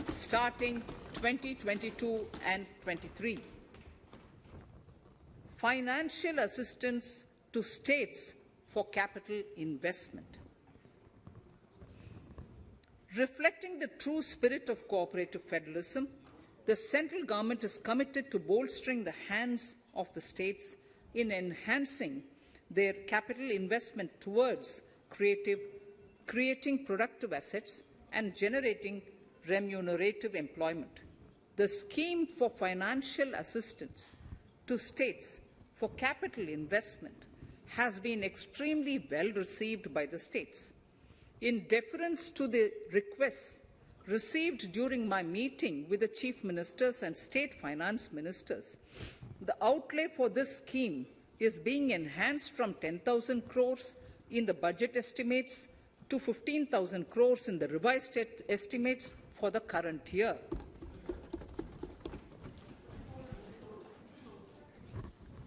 starting 2022 and 23. Financial assistance to states for capital investment. Reflecting the true spirit of cooperative federalism, the central government is committed to bolstering the hands of the states in enhancing their capital investment towards creating productive assets and generating remunerative employment. The scheme for financial assistance to states for capital investment has been extremely well received by the states. In deference to the requests received during my meeting with the chief ministers and state finance ministers, the outlay for this scheme is being enhanced from 10,000 crores in the budget estimates to 15,000 crores in the revised estimates for the current year.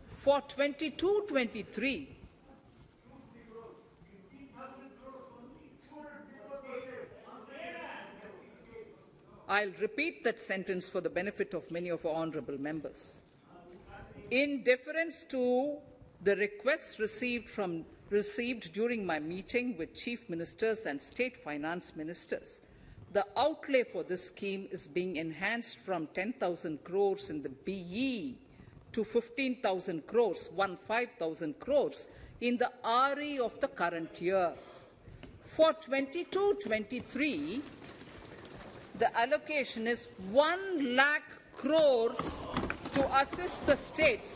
For 22-23, I'll repeat that sentence for the benefit of many of our honourable members. In deference to the requests received during my meeting with chief ministers and state finance ministers, the outlay for this scheme is being enhanced from 10,000 crores in the BE to 15,000 crores, 15,000 crores in the RE of the current year. For 22-23, the allocation is 1 lakh crores to assist the states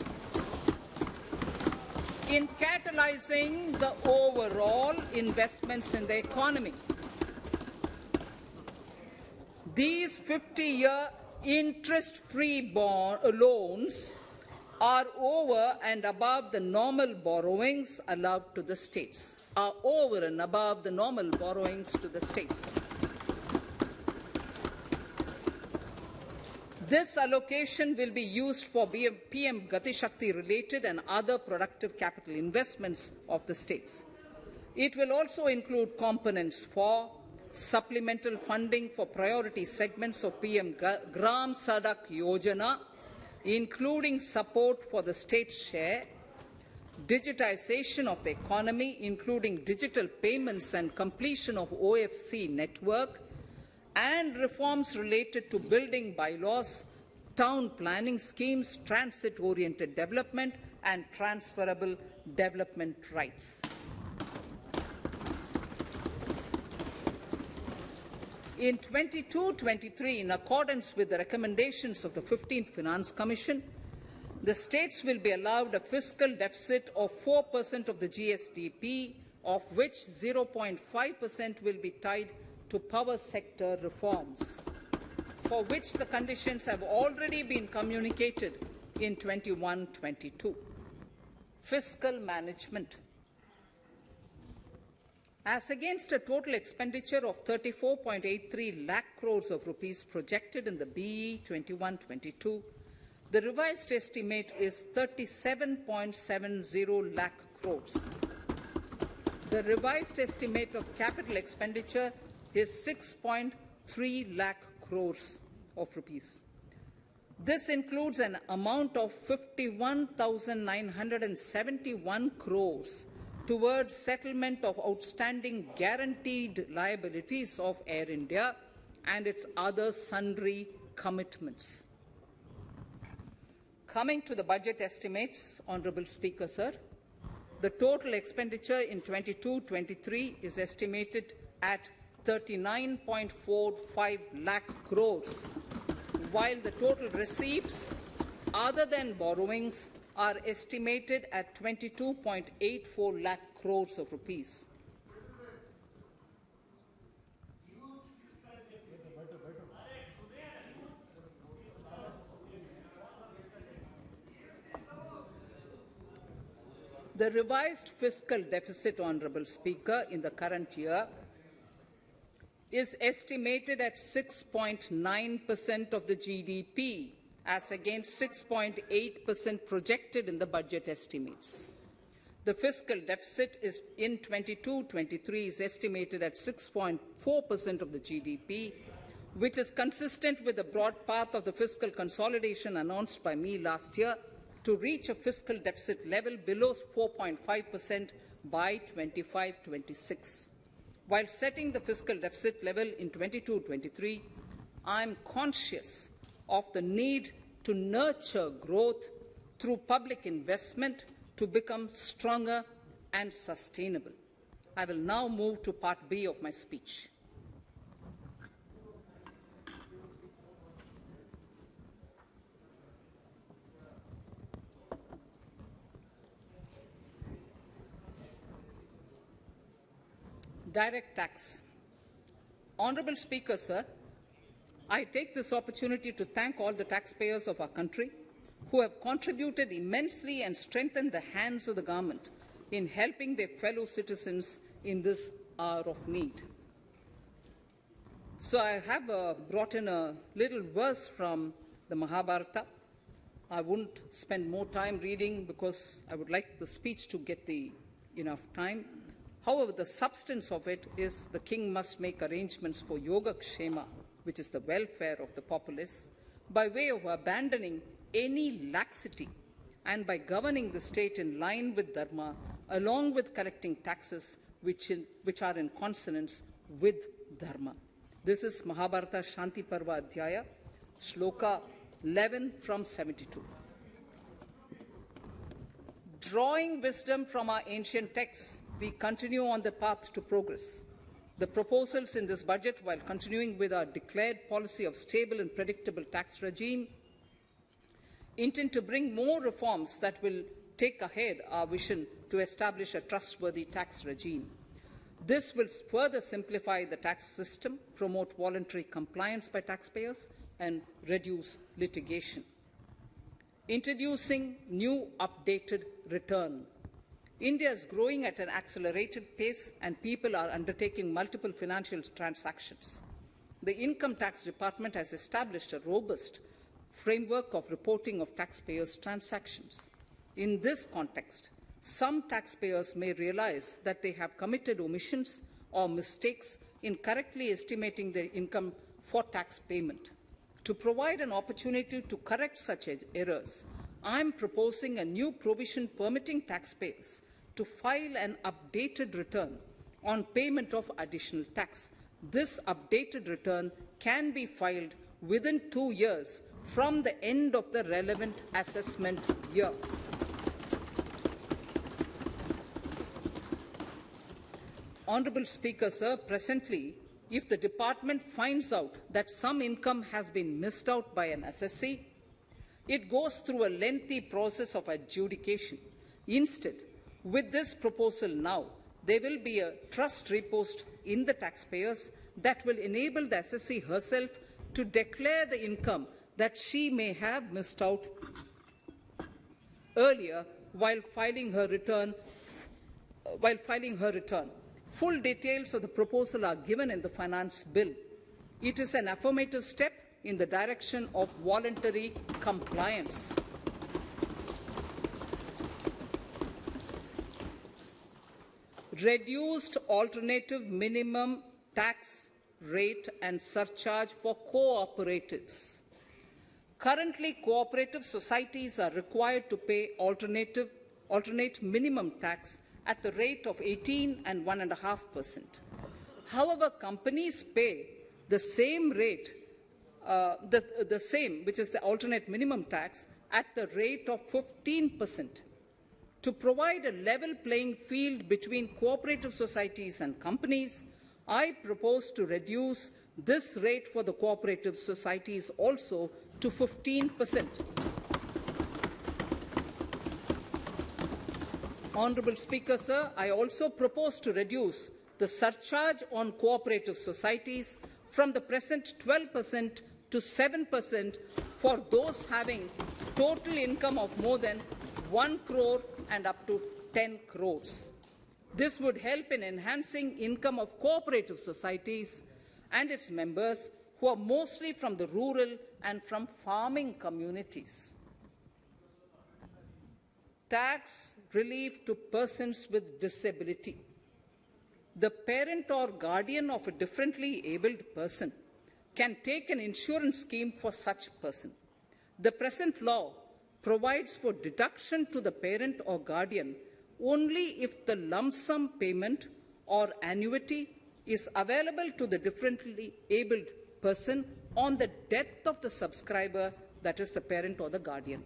in catalyzing the overall investments in the economy. These 50-year interest-free loans are over and above the normal borrowings allowed to the states, This allocation will be used for PM Gati Shakti related and other productive capital investments of the states. It will also include components for supplemental funding for priority segments of PM Gram Sadak Yojana, including support for the state share, digitization of the economy, including digital payments and completion of OFC network, and reforms related to building bylaws, town planning schemes, transit-oriented development, and transferable development rights. In 22-23, in accordance with the recommendations of the 15th Finance Commission, the states will be allowed a fiscal deficit of 4% of the GSDP, of which 0.5% will be tied to power sector reforms, for which the conditions have already been communicated in 21-22. Fiscal management. As against a total expenditure of 34.83 lakh crores of rupees projected in the BE 21-22, the revised estimate is 37.70 lakh crores. The revised estimate of capital expenditure is 6.3 lakh crores of rupees. This includes an amount of 51,971 crores towards settlement of outstanding guaranteed liabilities of Air India and its other sundry commitments. Coming to the budget estimates, Honourable Speaker, sir, the total expenditure in 22-23 is estimated at 39.45 lakh crores, while the total receipts other than borrowings are estimated at 22.84 lakh crores of rupees. The revised fiscal deficit, Honourable Speaker, in the current year is estimated at 6.9% of the GDP, as against 6.8% projected in the budget estimates. The fiscal deficit is in 22-23 is estimated at 6.4% of the GDP, which is consistent with the broad path of the fiscal consolidation announced by me last year to reach a fiscal deficit level below 4.5% by 25-26. While setting the fiscal deficit level in 22-23, I am conscious of the need to nurture growth through public investment to become stronger and sustainable. I will now move to Part B of my speech. Direct tax. Honourable Speaker, sir, I take this opportunity to thank all the taxpayers of our country who have contributed immensely and strengthened the hands of the government in helping their fellow citizens in this hour of need. So I have brought in a little verse from the Mahabharata. I wouldn't spend more time reading because I would like the speech to get enough time. However, the substance of it is the king must make arrangements for yoga kshema, which is the welfare of the populace, by way of abandoning any laxity and by governing the state in line with dharma, along with collecting taxes which are in consonance with dharma. This is Mahabharata Shanti Parva Adhyaya, Shloka 11 from 72. Drawing wisdom from our ancient texts, we continue on the path to progress. The proposals in this budget, while continuing with our declared policy of stable and predictable tax regime, intend to bring more reforms that will take ahead our vision to establish a trustworthy tax regime. This will further simplify the tax system, promote voluntary compliance by taxpayers, and reduce litigation. Introducing new updated return. India is growing at an accelerated pace and people are undertaking multiple financial transactions. The Income Tax Department has established a robust framework of reporting of taxpayers' transactions. In this context, some taxpayers may realize that they have committed omissions or mistakes in correctly estimating their income for tax payment. To provide an opportunity to correct such errors, I am proposing a new provision permitting taxpayers to file an updated return on payment of additional tax. This updated return can be filed within 2 years from the end of the relevant assessment year. Honourable Speaker, sir, presently, if the department finds out that some income has been missed out by an assessee, it goes through a lengthy process of adjudication. Instead, with this proposal now, there will be a trust reposed in the taxpayers that will enable the assessee herself to declare the income that she may have missed out earlier while filing her return. Full details of the proposal are given in the finance bill. It is an affirmative step in the direction of voluntary compliance. Reduced alternative minimum tax rate and surcharge for cooperatives. Currently, cooperative societies are required to pay alternate minimum tax at the rate of 18 and 1.5%. However, companies pay the same rate, which is the alternate minimum tax, at the rate of 15%. To provide a level playing field between cooperative societies and companies, I propose to reduce this rate for the cooperative societies also to 15%. Honourable Speaker, sir, I also propose to reduce the surcharge on cooperative societies from the present 12% to 7% for those having total income of more than 1 crore and up to 10 crores. This would help in enhancing income of cooperative societies and its members who are mostly from the rural and from farming communities. Tax relief to persons with disability. The parent or guardian of a differently abled person can take an insurance scheme for such person. The present law provides for deduction to the parent or guardian only if the lump sum payment or annuity is available to the differently abled person on the death of the subscriber, that is the parent or the guardian.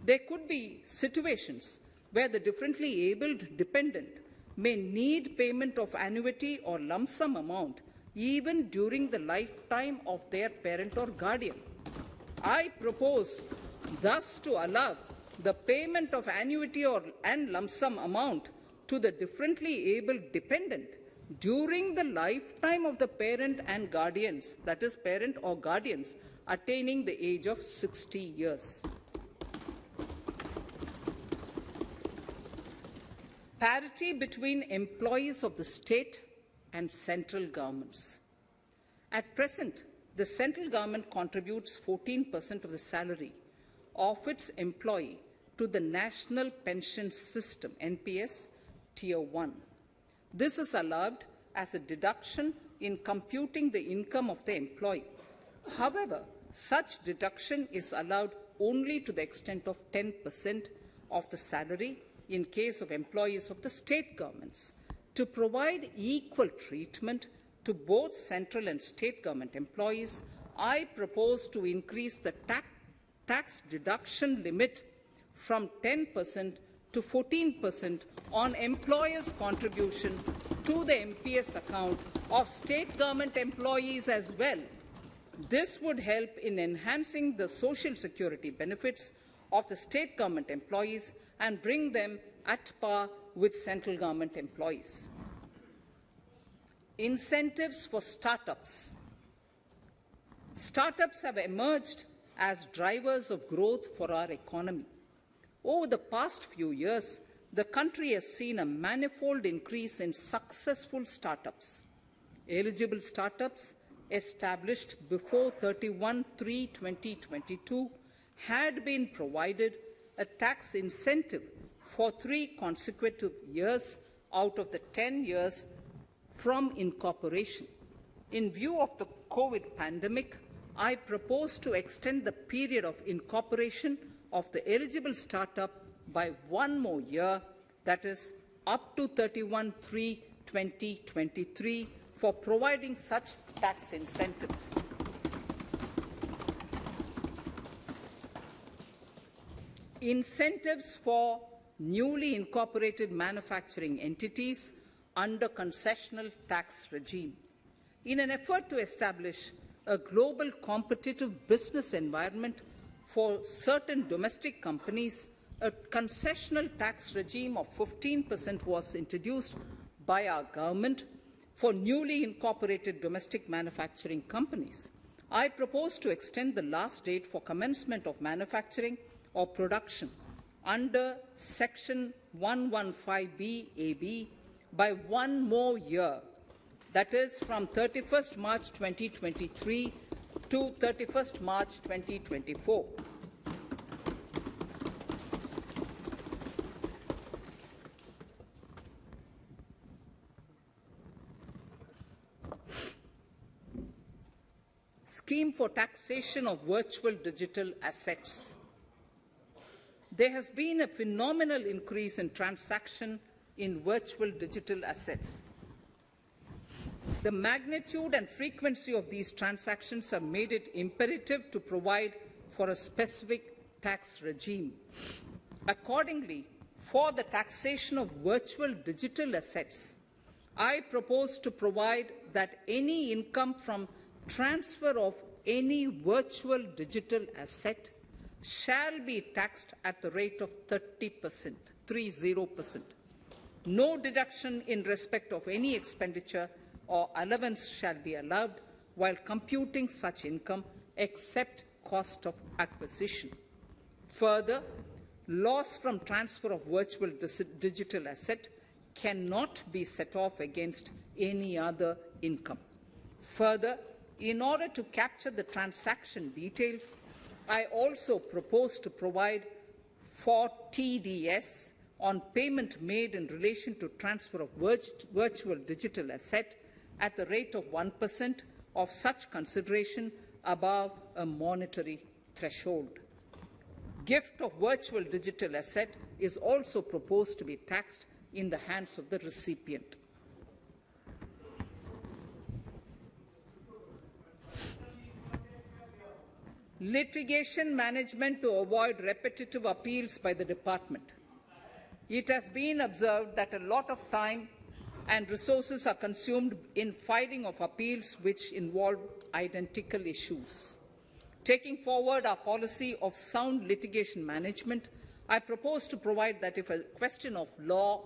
There could be situations where the differently abled dependent may need payment of annuity or lump sum amount even during the lifetime of their parent or guardian. I propose thus to allow the payment of annuity and lump sum amount to the differently abled dependent during the lifetime of the parent and guardians, that is parent or guardians, attaining the age of 60 years. Parity between employees of the state and central governments. At present, the central government contributes 14% of the salary of its employee to the National Pension System, NPS, Tier 1. This is allowed as a deduction in computing the income of the employee. However, such deduction is allowed only to the extent of 10% of the salary in case of employees of the state governments. To provide equal treatment to both central and state government employees, I propose to increase the tax deduction limit from 10% to 14% on employers' contribution to the MPS account of state government employees as well. This would help in enhancing the social security benefits of the state government employees and bring them at par with central government employees. Incentives for startups. Startups have emerged as drivers of growth for our economy. Over the past few years, the country has seen a manifold increase in successful startups. Eligible startups established before 31/3/2022 had been provided a tax incentive for 3 consecutive years out of the 10 years from incorporation. In view of the COVID pandemic, I propose to extend the period of incorporation of the eligible startup by 1 more year, that is, up to 31/3/2023, for providing such tax incentives. Incentives for newly incorporated manufacturing entities under concessional tax regime. In an effort to establish a global competitive business environment for certain domestic companies, a concessional tax regime of 15% was introduced by our government for newly incorporated domestic manufacturing companies. I propose to extend the last date for commencement of manufacturing or production under Section 115B(ab) by 1 more year, that is from 31st March 2023 to 31st March 2024. Scheme for taxation of virtual digital assets. There has been a phenomenal increase in transaction in virtual digital assets. The magnitude and frequency of these transactions have made it imperative to provide for a specific tax regime. Accordingly, for the taxation of virtual digital assets, I propose to provide that any income from transfer of any virtual digital asset shall be taxed at the rate of 30%, 30%. No deduction in respect of any expenditure or allowance shall be allowed while computing such income except cost of acquisition. Further, loss from transfer of virtual digital asset cannot be set off against any other income. Further, in order to capture the transaction details, I also propose to provide for TDS on payment made in relation to transfer of virtual digital asset at the rate of 1% of such consideration above a monetary threshold. Gift of virtual digital asset is also proposed to be taxed in the hands of the recipient. Litigation management to avoid repetitive appeals by the department. It has been observed that a lot of time and resources are consumed in filing of appeals which involve identical issues. Taking forward our policy of sound litigation management, I propose to provide that if a question of law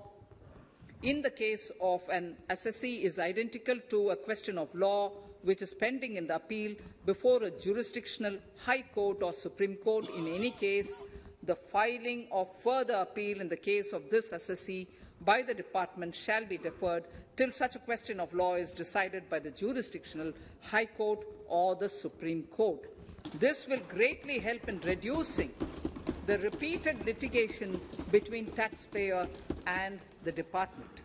in the case of an assessee is identical to a question of law which is pending in the appeal before a jurisdictional High Court or Supreme Court, in any case, the filing of further appeal in the case of this assessee by the department shall be deferred till such a question of law is decided by the jurisdictional High Court or the Supreme Court. This will greatly help in reducing the repeated litigation between taxpayer and the department.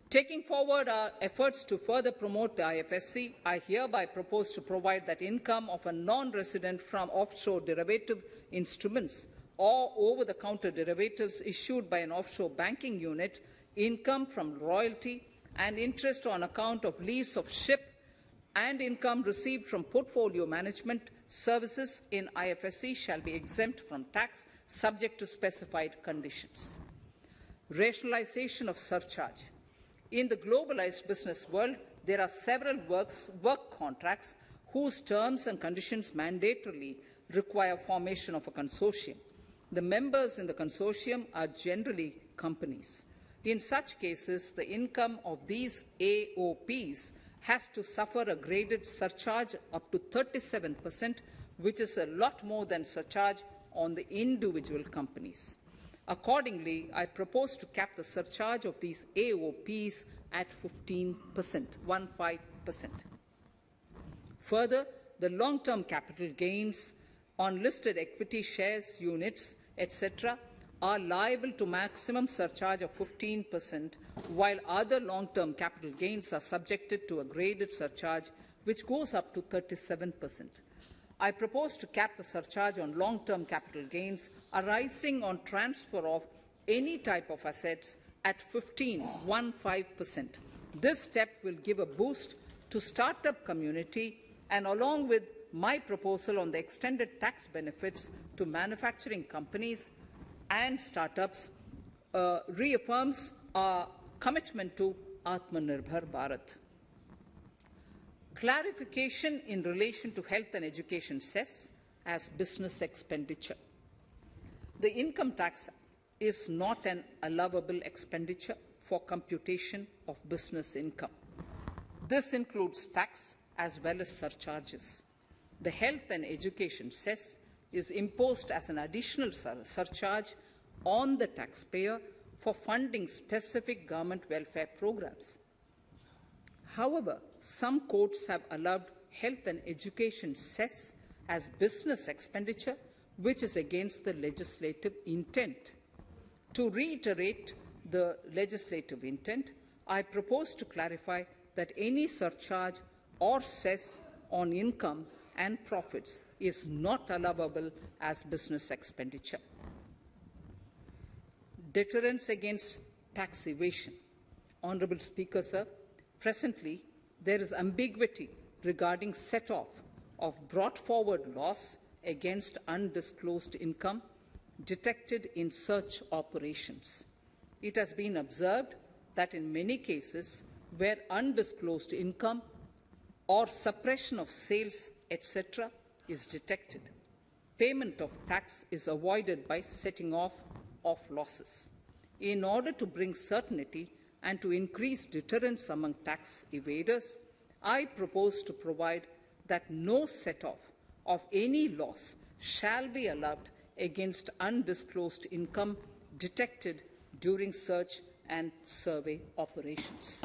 Taking forward our efforts to further promote the IFSC, I hereby propose to provide that income of a non-resident from offshore derivative instruments or over-the-counter derivatives issued by an offshore banking unit, income from royalty and interest on account of lease of ship, and income received from portfolio management services in IFSC shall be exempt from tax subject to specified conditions. Rationalization of surcharge. In the globalized business world, there are several work contracts whose terms and conditions mandatorily require formation of a consortium. The members in the consortium are generally companies. In such cases, the income of these AOPs has to suffer a graded surcharge up to 37%, which is a lot more than surcharge on the individual companies. Accordingly, I propose to cap the surcharge of these AOPs at 15%, 15%. Further, the long-term capital gains on listed equity shares, units, etc., are liable to maximum surcharge of 15%, while other long-term capital gains are subjected to a graded surcharge which goes up to 37%. I propose to cap the surcharge on long-term capital gains arising on transfer of any type of assets at 15%. This step will give a boost to startup community, and along with my proposal on the extended tax benefits to manufacturing companies and startups, reaffirms our commitment to Aatmanirbhar Bharat. Clarification in relation to health and education cess as business expenditure. The income tax is not an allowable expenditure for computation of business income. This includes tax as well as surcharges. The health and education cess is imposed as an additional surcharge on the taxpayer for funding specific government welfare programs. However, some courts have allowed health and education cess as business expenditure, which is against the legislative intent. To reiterate the legislative intent, I propose to clarify that any surcharge or cess on income and profits is not allowable as business expenditure. Deterrence against tax evasion. Honourable Speaker, sir, presently there is ambiguity regarding set-off of brought forward loss against undisclosed income detected in search operations. It has been observed that in many cases where undisclosed income or suppression of sales, etc., is detected, payment of tax is avoided by setting off of losses. In order to bring certainty and to increase deterrence among tax evaders, I propose to provide that no set-off of any loss shall be allowed against undisclosed income detected during search and survey operations.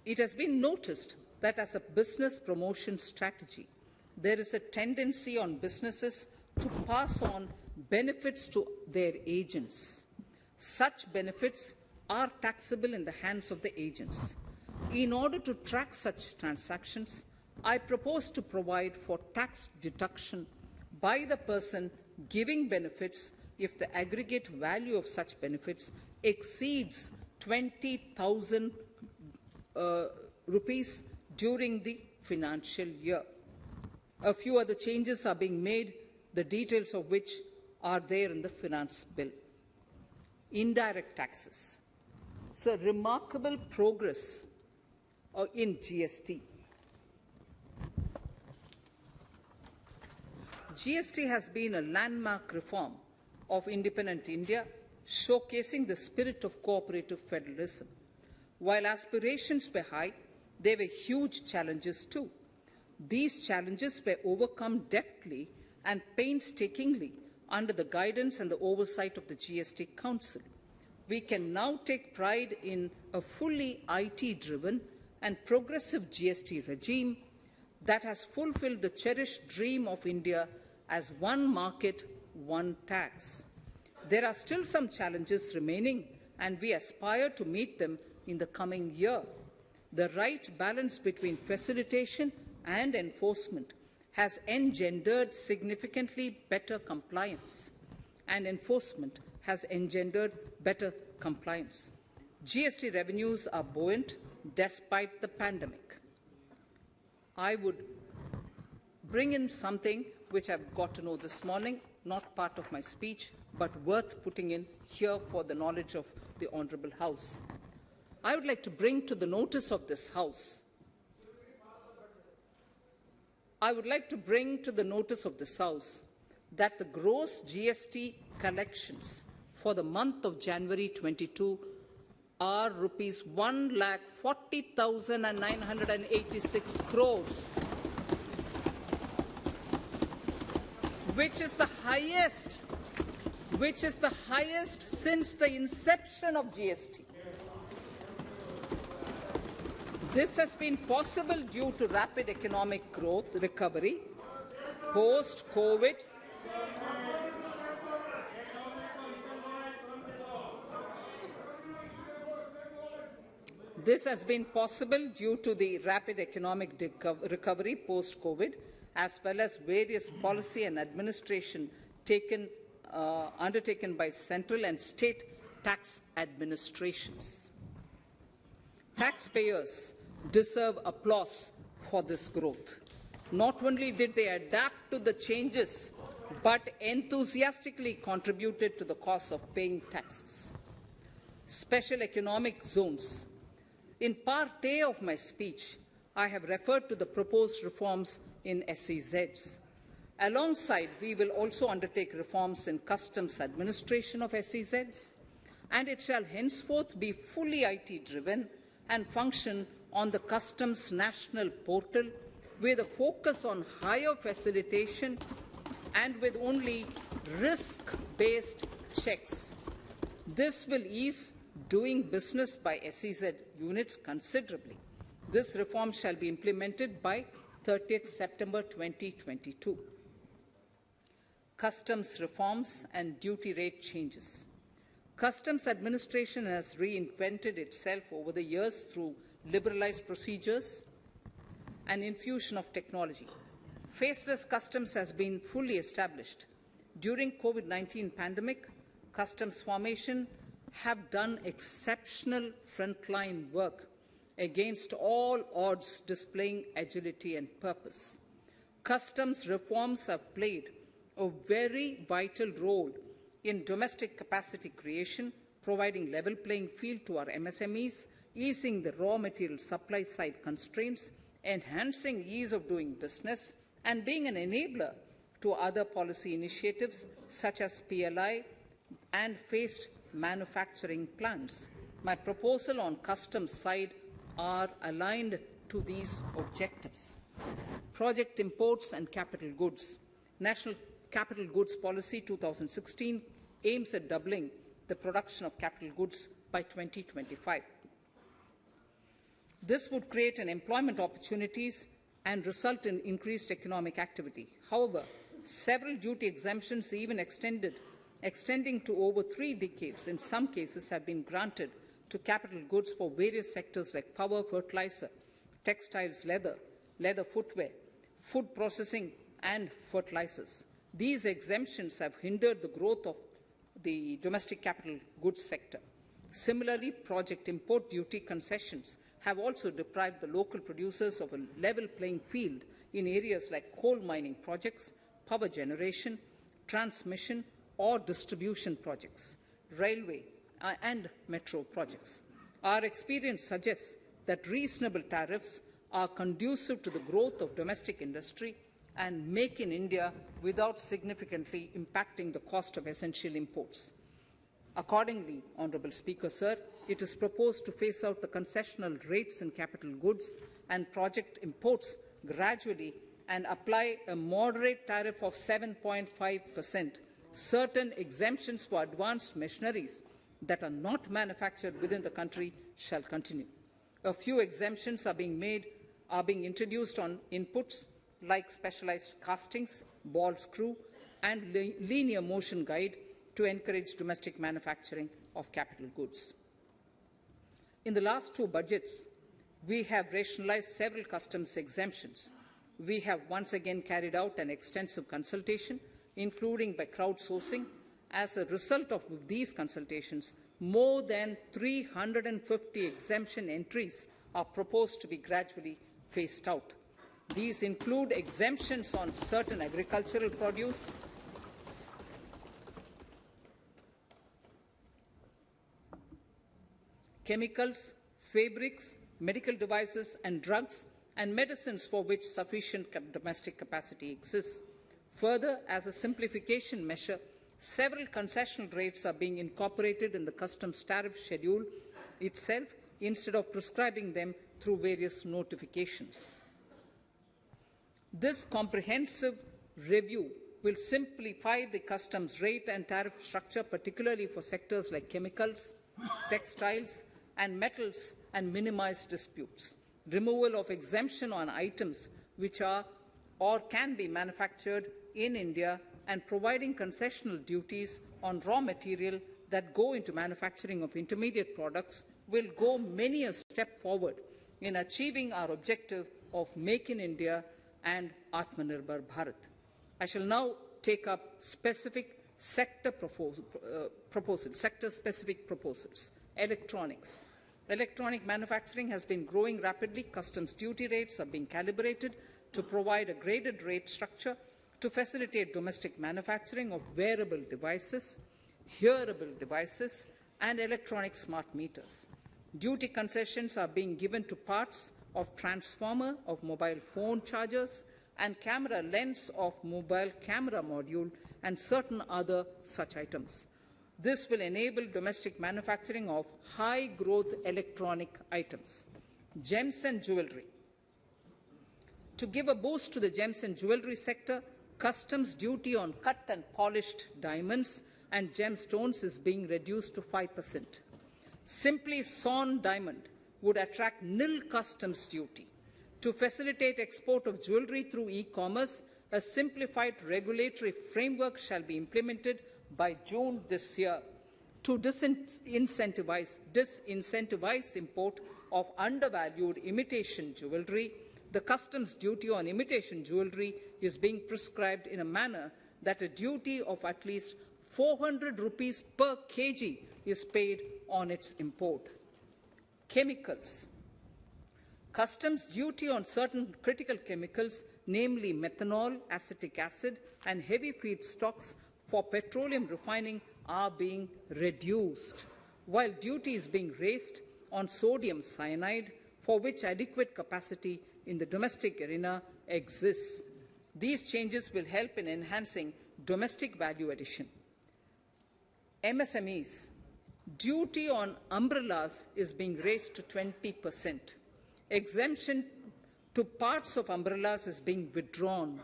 It has been noticed that as a business promotion strategy, there is a tendency on businesses to pass on benefits to their agents. Such benefits are taxable in the hands of the agents. In order to track such transactions, I propose to provide for tax deduction by the person giving benefits if the aggregate value of such benefits exceeds 20,000 rupees during the financial year. A few other changes are being made, the details of which are there in the finance bill. Indirect taxes. So, remarkable progress in GST. GST has been a landmark reform of independent India, showcasing the spirit of cooperative federalism. While aspirations were high, there were huge challenges too. These challenges were overcome deftly and painstakingly under the guidance and the oversight of the GST Council. We can now take pride in a fully IT-driven and progressive GST regime that has fulfilled the cherished dream of India as one market, one tax. There are still some challenges remaining, and we aspire to meet them in the coming year. The right balance between facilitation and enforcement has engendered significantly better compliance, and enforcement has engendered better compliance. GST revenues are buoyant despite the pandemic. I would bring in something which I've got to know this morning, not part of my speech, but worth putting in here for the knowledge of the Honourable House. I would like to bring to the notice of this House that the gross GST collections for the month of January 22 are rupees 1,40,986 crores, which is the highest since the inception of GST. This has been possible due to rapid economic growth, recovery, post-COVID, recovery post-COVID, as well as various policy and administration undertaken by central and state tax administrations. Taxpayers deserve applause for this growth. Not only did they adapt to the changes, but enthusiastically contributed to the cost of paying taxes. Special economic zones. In Part A of my speech, I have referred to the proposed reforms in SEZs. Alongside, we will also undertake reforms in customs administration of SEZs, and it shall henceforth be fully IT-driven and function on the Customs National Portal with a focus on higher facilitation and with only risk-based checks. This will ease doing business by SEZ units considerably. This reform shall be implemented by 30th September 2022. Customs reforms and duty rate changes. Customs administration has reinvented itself over the years through liberalized procedures and infusion of technology. Faceless customs has been fully established. During COVID-19 pandemic, customs formation have done exceptional frontline work against all odds, displaying agility and purpose. Customs reforms have played a very vital role in domestic capacity creation, providing level playing field to our MSMEs, easing the raw material supply side constraints, enhancing ease of doing business, and being an enabler to other policy initiatives such as PLI and phased manufacturing plans. My proposal on customs side are aligned to these objectives. Project imports and capital goods. National Capital Goods Policy 2016 aims at doubling the production of capital goods by 2025. This would create an employment opportunities and result in increased economic activity. However, several duty exemptions, even extending to over 3 decades, in some cases have been granted to capital goods for various sectors like power, fertilizer, textiles, leather footwear, food processing, and fertilizers. These exemptions have hindered the growth of the domestic capital goods sector. Similarly, project import duty concessions have also deprived the local producers of a level playing field in areas like coal mining projects, power generation, transmission or distribution projects, railway and metro projects. Our experience suggests that reasonable tariffs are conducive to the growth of domestic industry and make in India without significantly impacting the cost of essential imports. Accordingly, Honourable Speaker, Sir, it is proposed to phase out the concessional rates in capital goods and project imports gradually and apply a moderate tariff of 7.5%. Certain exemptions for advanced machineries that are not manufactured within the country shall continue. A few exemptions are being introduced on inputs like specialized castings, ball screw, and linear motion guide to encourage domestic manufacturing of capital goods. In the last 2 budgets, we have rationalized several customs exemptions. We have once again carried out an extensive consultation, including by crowdsourcing. As a result of these consultations, more than 350 exemption entries are proposed to be gradually phased out. These include exemptions on certain agricultural produce, chemicals, fabrics, medical devices and drugs, and medicines for which sufficient domestic capacity exists. Further, as a simplification measure, several concessional rates are being incorporated in the customs tariff schedule itself instead of prescribing them through various notifications. This comprehensive review will simplify the customs rate and tariff structure, particularly for sectors like chemicals, textiles, and metals, and minimize disputes. Removal of exemption on items which are or can be manufactured in India and providing concessional duties on raw material that go into manufacturing of intermediate products will go many a step forward in achieving our objective of Make in India and Aatmanirbhar Bharat. I shall now take up specific sector-specific proposals. Electronics. Electronic manufacturing has been growing rapidly. Customs duty rates are being calibrated to provide a graded rate structure to facilitate domestic manufacturing of wearable devices, hearable devices, and electronic smart meters. Duty concessions are being given to parts of transformer of mobile phone chargers and camera lens of mobile camera module and certain other such items. This will enable domestic manufacturing of high-growth electronic items. Gems and jewelry. To give a boost to the gems and jewelry sector, customs duty on cut and polished diamonds and gemstones is being reduced to 5%. Simply sawn diamond would attract nil customs duty. To facilitate export of jewelry through e-commerce, a simplified regulatory framework shall be implemented by June this year. To disincentivize import of undervalued imitation jewelry, the customs duty on imitation jewelry is being prescribed in a manner that a duty of at least 400 rupees per kg is paid on its import. Chemicals. Customs duty on certain critical chemicals, namely methanol, acetic acid, and heavy feedstocks for petroleum refining are being reduced, while duty is being raised on sodium cyanide, for which adequate capacity in the domestic arena exists. These changes will help in enhancing domestic value addition. MSMEs. Duty on umbrellas is being raised to 20%. Exemption to parts of umbrellas is being withdrawn.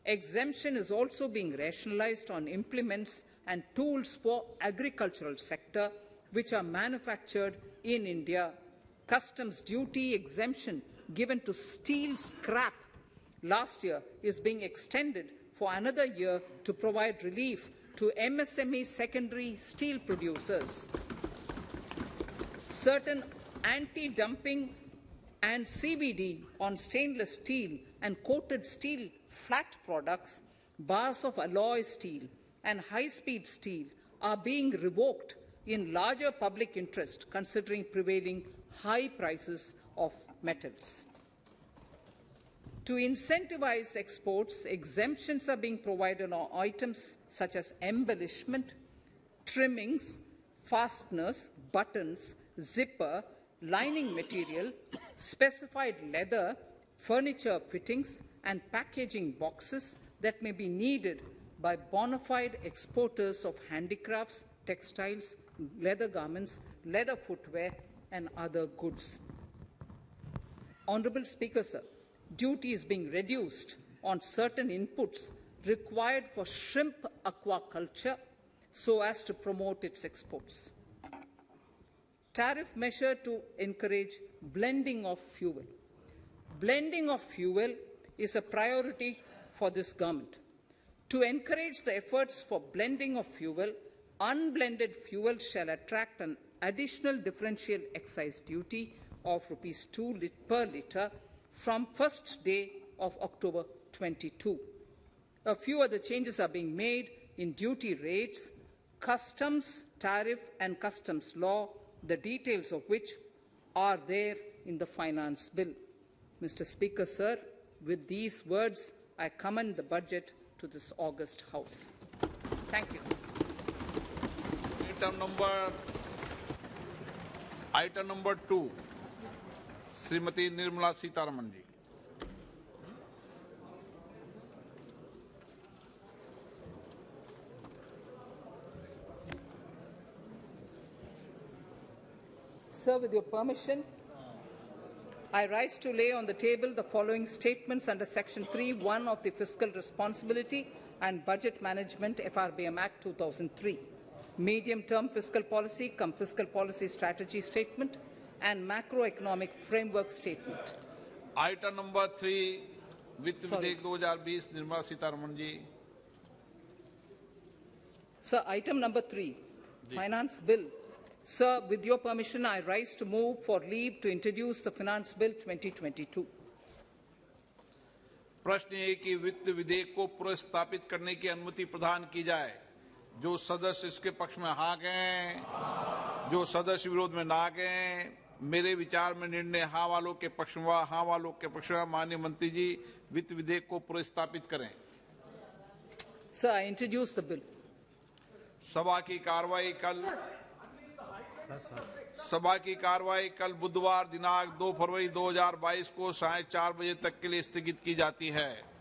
Exemption is also being rationalized on implements and tools for agricultural sector which are manufactured in India. Customs duty exemption given to steel scrap last year is being extended for another year to provide relief to MSME secondary steel producers. Certain anti-dumping and CVD on stainless steel and coated steel flat products, bars of alloy steel and high-speed steel are being revoked in larger public interest considering prevailing high prices of metals. To incentivize exports, exemptions are being provided on items such as embellishment, trimmings, fasteners, buttons, zipper, lining material, specified leather, furniture fittings, and packaging boxes that may be needed by bona fide exporters of handicrafts, textiles, leather garments, leather footwear, and other goods. Honourable Speaker, sir, duty is being reduced on certain inputs required for shrimp aquaculture so as to promote its exports. Tariff measure to encourage blending of fuel. Blending of fuel is a priority for this government. To encourage the efforts for blending of fuel, unblended fuel shall attract an additional differential excise duty of Rs 2 per litre from first day of October 22. A few other changes are being made in duty rates, customs, tariff and customs law, the details of which are there in the finance bill. Mr. Speaker, sir, with these words, I commend the budget to this august House. Thank you. Item number 2, Srimati Nirmala Sitharaman ji. Sir, with your permission, I rise to lay on the table the following statements under Section 3(1) of the Fiscal Responsibility and Budget Management FRBM Act 2003, Medium-Term Fiscal Policy cum Fiscal Policy Strategy Statement and Macroeconomic Framework Statement. Item number 3, Vitt Videk 2020, Nirmala Sitharaman ji. Sir, item number 3, Finance Bill. Sir, with your permission, I rise to move for leave to introduce the Finance Bill 2022. प्रश्न ये कि वित्त विधेयक को पुनर्स्थापित करने की अनुमति प्रदान की जाए। जो सदस्य इसके पक्ष में हाँ गए, जो सदस्य विरोध में ना गए, मेरे विचार में निर्णय हाँ वालों के पक्ष में, हाँ वालों के पक्ष में माननीय मंत्री जी वित्त विधेयक को पुनर्स्थापित करें। Sir, I introduce the bill. सभा की कार्रवाई कल बुधवार दिनांक 2 फरवरी 2022 को साढ़े 4 बजे तक के लिए स्थगित की जाती है।